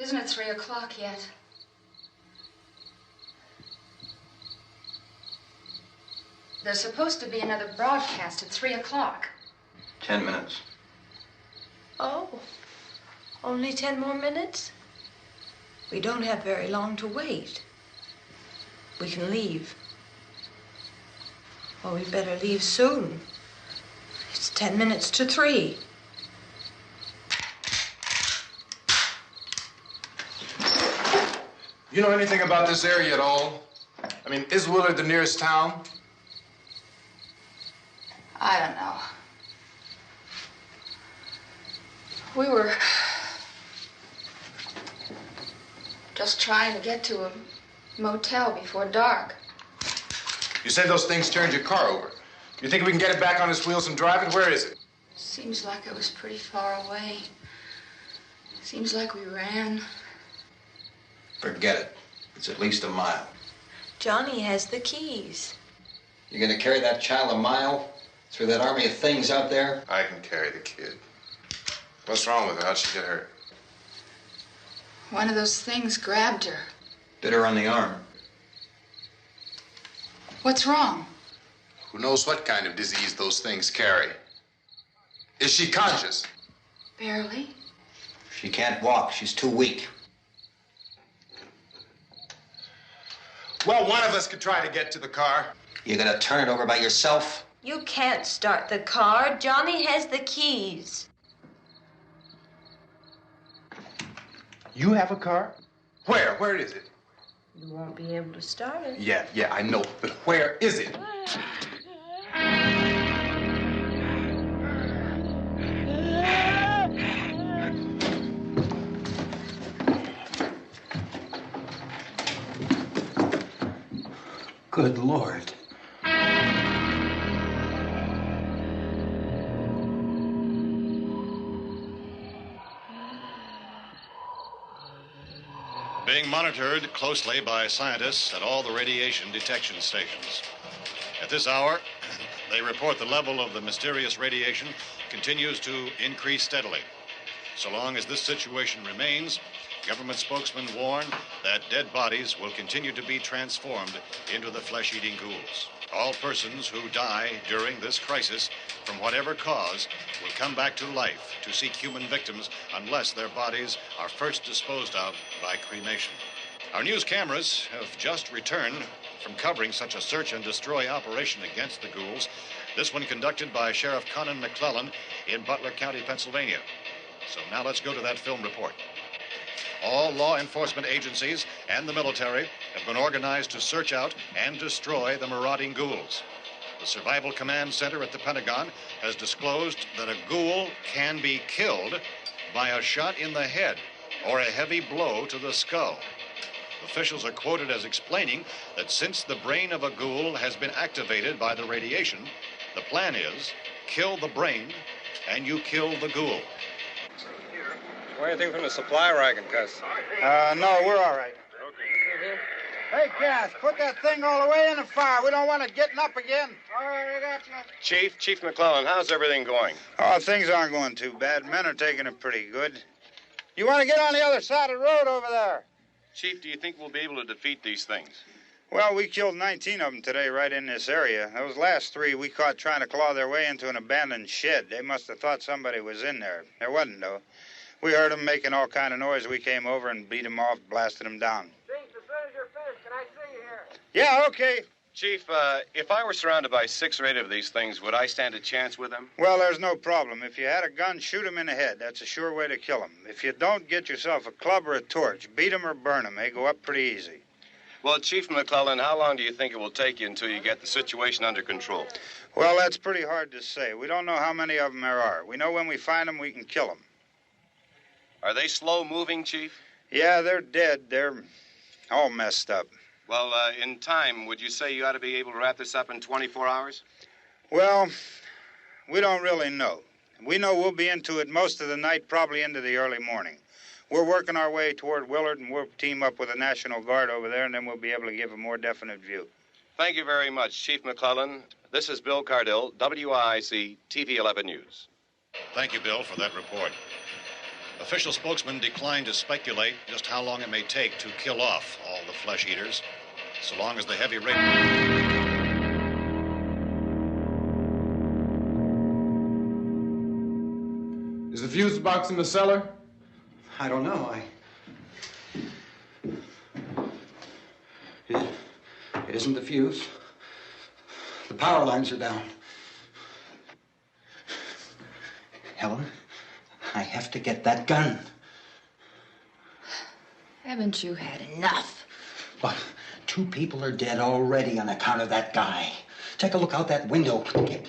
Isn't it 3 o'clock yet? There's supposed to be another broadcast at 3 o'clock. 10 minutes. Oh, only 10 more minutes? We don't have very long to wait. We can leave. Well, we better leave soon. It's 10 minutes to 3. You know anything about this area at all? I mean, is Willard the nearest town? I don't know. We were just trying to get to a motel before dark. You said those things turned your car over. You think we can get it back on its wheels and drive it? Where is it? Seems like it was pretty far away. Seems like we ran. Forget it. It's at least a mile. Johnny has the keys. You gonna carry that child a mile through that army of things out there? I can carry the kid. What's wrong with her? How'd she get hurt? One of those things grabbed her. Bit her on the arm. What's wrong? Who knows what kind of disease those things carry? Is she conscious? Barely. She can't walk. She's too weak. Well, one of us could try to get to the car. You gonna turn it over by yourself? You can't start the car. Johnny has the keys. You have a car? Where? Where is it? You won't be able to start it. Yeah, I know. But where is it? Good Lord. Being monitored closely by scientists at all the radiation detection stations. At this hour, they report the level of the mysterious radiation continues to increase steadily. So long as this situation remains, government spokesmen warn that dead bodies will continue to be transformed into the flesh-eating ghouls. All persons who die during this crisis, from whatever cause, will come back to life to seek human victims unless their bodies are first disposed of by cremation. Our news cameras have just returned from covering such a search and destroy operation against the ghouls, this one conducted by Sheriff Conan McClellan in Butler County, Pennsylvania. So now let's go to that film report. All law enforcement agencies and the military have been organized to search out and destroy the marauding ghouls. The Survival Command Center at the Pentagon has disclosed that a ghoul can be killed by a shot in the head or a heavy blow to the skull. Officials are quoted as explaining that since the brain of a ghoul has been activated by the radiation, the plan is kill the brain and you kill the ghoul. Anything from the supply wagon, Cuz? No, we're all right. Hey, Cass, put that thing all the way in the fire. We don't want it getting up again. All right, I got you. Chief McClellan, how's everything going? Oh, things aren't going too bad. Men are taking it pretty good. You want to get on the other side of the road over there? Chief, do you think we'll be able to defeat these things? Well, we killed 19 of them today right in this area. Those last 3 we caught trying to claw their way into an abandoned shed. They must have thought somebody was in there. There wasn't, though. We heard them making all kind of noise. We came over and beat them off, blasted them down. Chief, as soon as you're finished, can I see you here? Yeah, okay. Chief, if I were surrounded by 6 or 8 of these things, would I stand a chance with them? Well, there's no problem. If you had a gun, shoot them in the head. That's a sure way to kill them. If you don't, get yourself a club or a torch. Beat them or burn them. They go up pretty easy. Well, Chief McClellan, how long do you think it will take you until you get the situation under control? Well, that's pretty hard to say. We don't know how many of them there are. We know when we find them, we can kill them. Are they slow-moving, Chief? Yeah, they're dead. They're all messed up. Well, in time, would you say you ought to be able to wrap this up in 24 hours? Well, we don't really know. We know we'll be into it most of the night, probably into the early morning. We're working our way toward Willard, and we'll team up with the National Guard over there, and then we'll be able to give a more definite view. Thank you very much, Chief McClellan. This is Bill Cardill, WIC TV 11 News. Thank you, Bill, for that report. Official spokesman declined to speculate just how long it may take to kill off all the flesh eaters, so long as the heavy rain... Is the fuse box in the cellar? I don't know. It isn't the fuse. The power lines are down. Helen, I have to get that gun. Haven't you had enough? But 2 people are dead already on account of that guy. Take a look out that window. Get...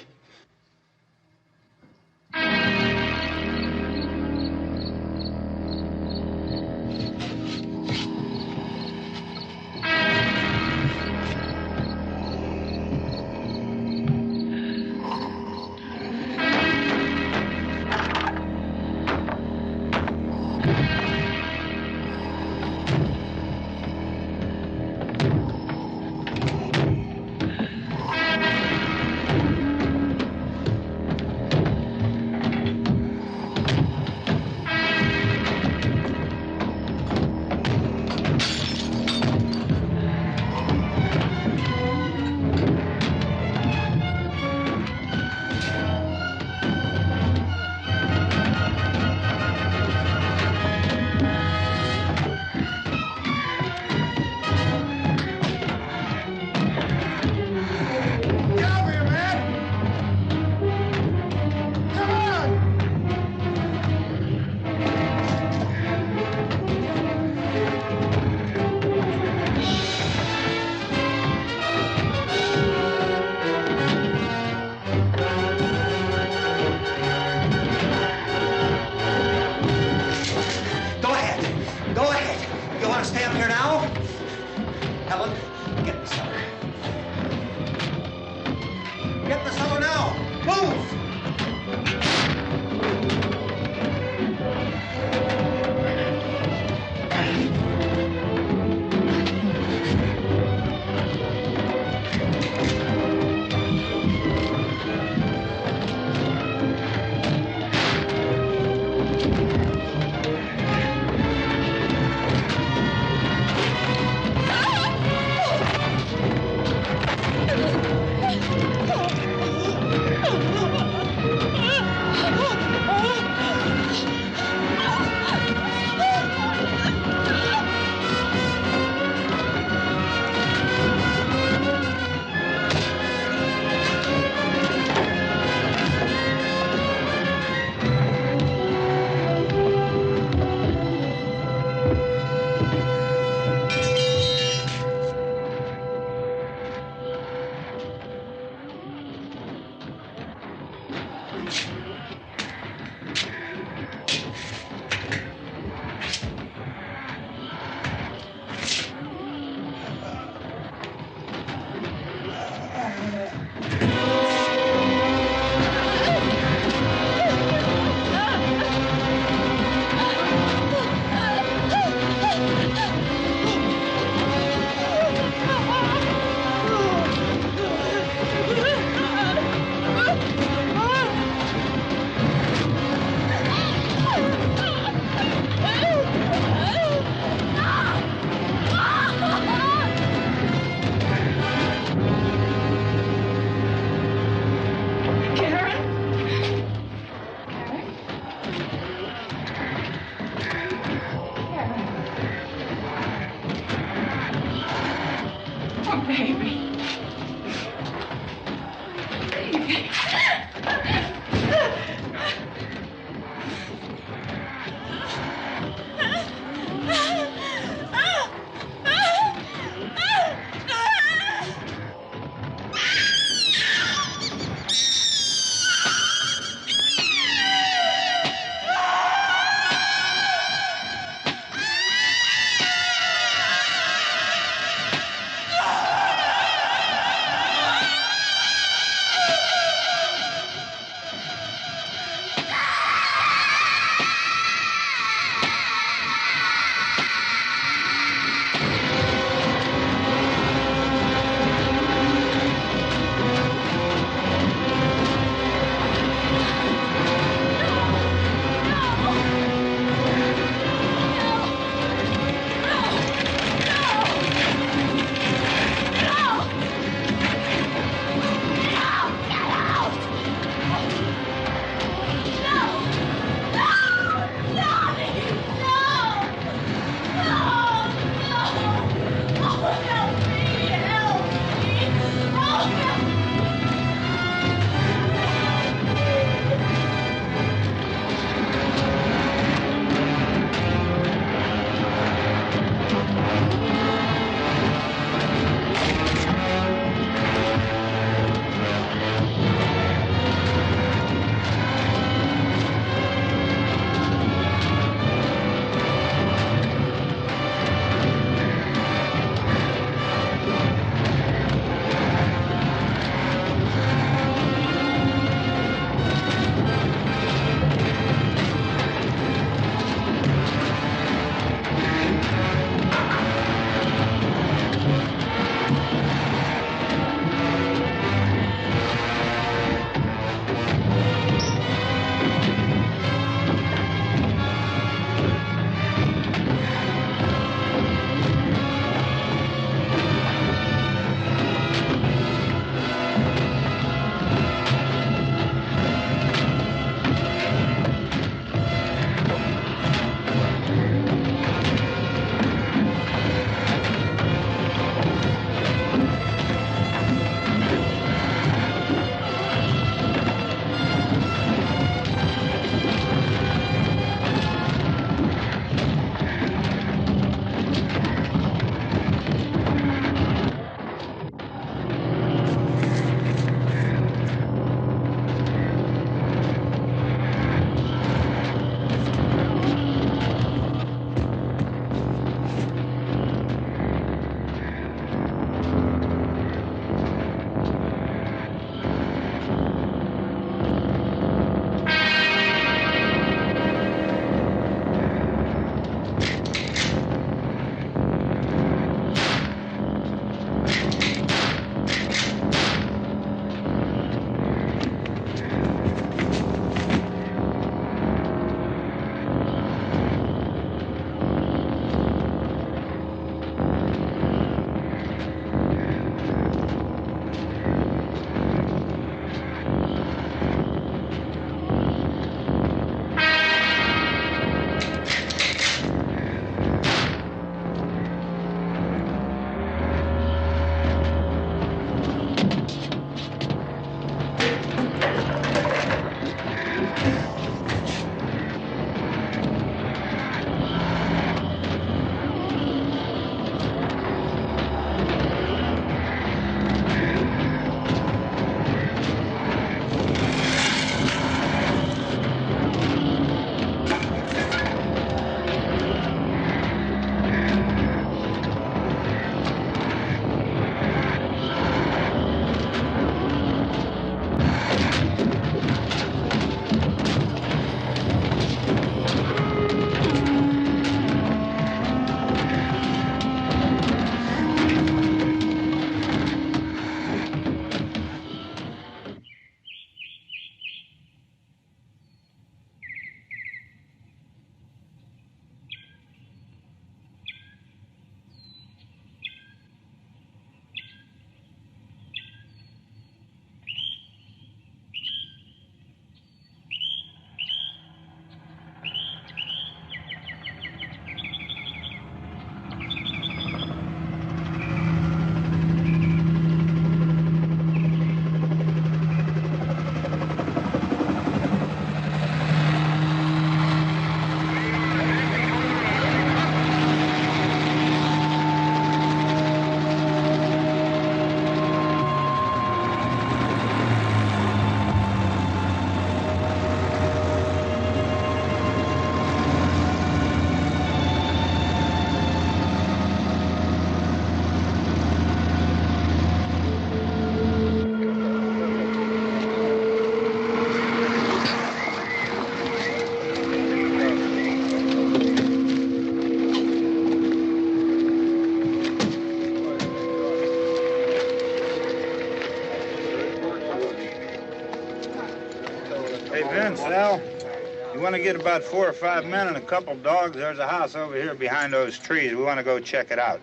You want to get about 4 or 5 men and a couple dogs? There's a house over here behind those trees. We want to go check it out.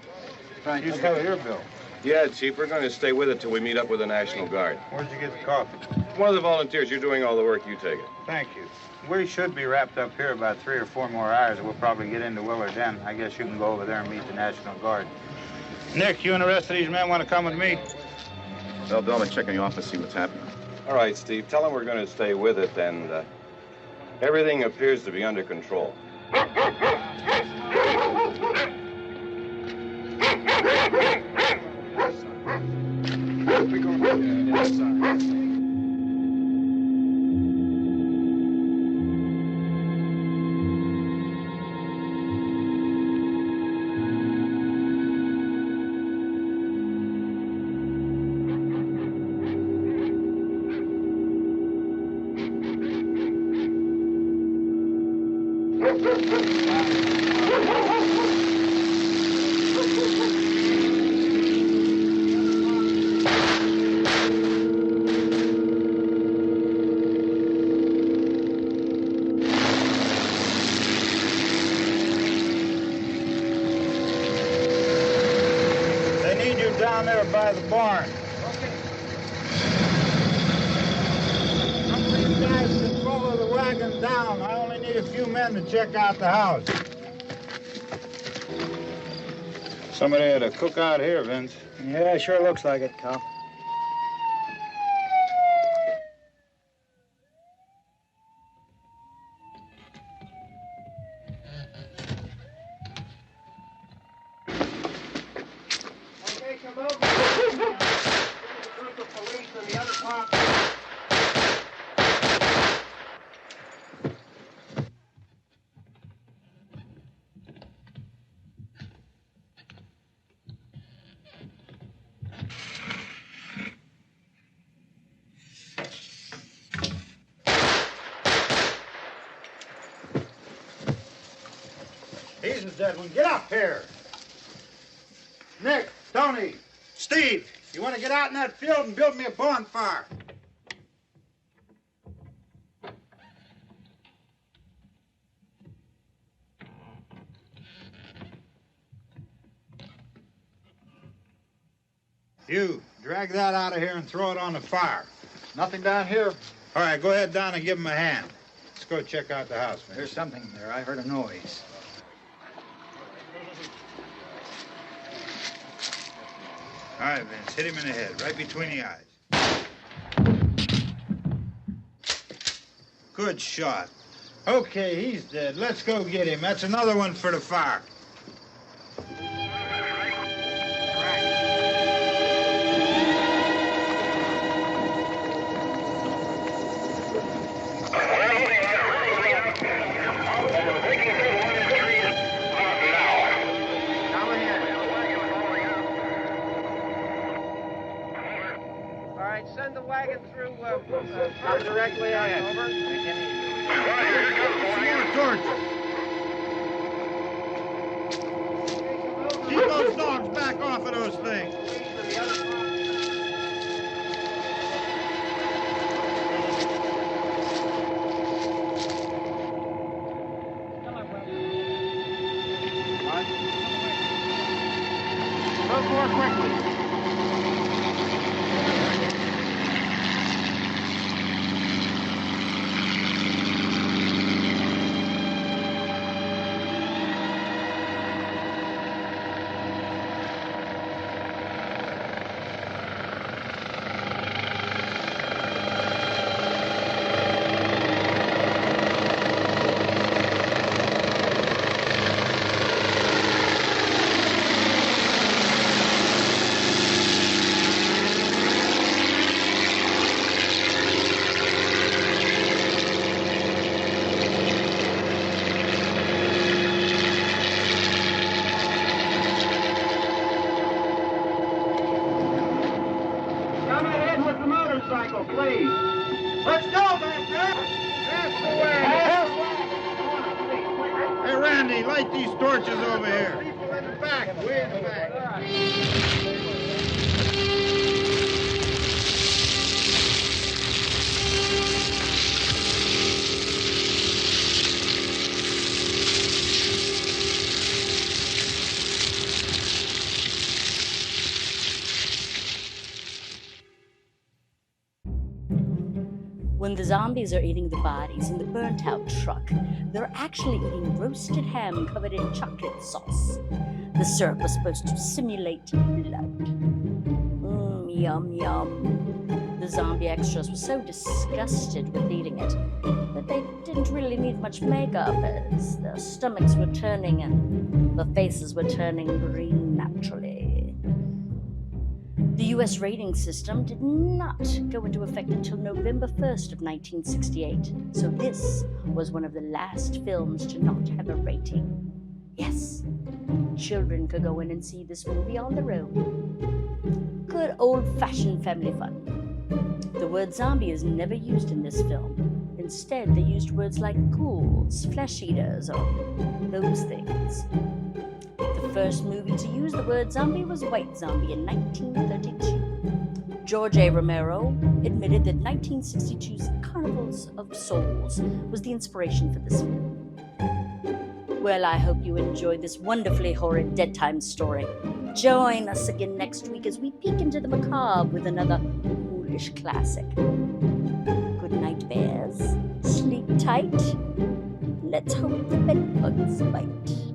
Right. You still here, Bill? Yeah, Chief, we're going to stay with it till we meet up with the National Guard. Where'd you get the coffee? One of the volunteers. You're doing all the work. You take it. Thank you. We should be wrapped up here about 3 or 4 more hours. We'll probably get into Willard then. I guess you can go over there and meet the National Guard. Nick, you and the rest of these men want to come with me? Well, Bill, I'm checking the office, see what's happening. All right, Steve. Tell them we're going to stay with it, and everything appears to be under control. Down there by the barn. Some of these guys can follow the wagon down. I only need a few men to check out the house. Somebody had a cookout here, Vince. Yeah, sure looks like it, Cal. He's a dead one. Get up here. Nick, Tony, Steve, you want to get out in that field and build me a bonfire? You, drag that out of here and throw it on the fire. Nothing down here. All right, go ahead down and give him a hand. Let's go check out the house, man. There's something there. I heard a noise. All right, Vince, hit him in the head, right between the eyes. Good shot. Okay, he's dead. Let's go get him. That's another one for the fire. Send the wagon through directly out. Over. More torch. Keep those dogs back off of those things. Go more quickly. Please. Let's go back there. That's the way. Hey, Randy, light these torches over here. People in the back. Way in the back. When the zombies are eating the bodies in the burnt-out truck, they're actually eating roasted ham covered in chocolate sauce. The syrup was supposed to simulate blood. Yum, yum. The zombie extras were so disgusted with eating it that they didn't really need much makeup, as their stomachs were turning and the faces were turning green naturally. The US rating system did not go into effect until November 1st of 1968, so this was one of the last films to not have a rating. Yes, children could go in and see this movie on their own. Good old-fashioned family fun. The word zombie is never used in this film. Instead, they used words like ghouls, flesh eaters, or those things. The first movie to use the word zombie was White Zombie in 1932. George A. Romero admitted that 1962's Carnivals of Souls was the inspiration for this film. Well, I hope you enjoyed this wonderfully horrid Dead Time story. Join us again next week as we peek into the macabre with another ghoulish classic. Good night, bears. Sleep tight. Let's hope the bedbugs bite.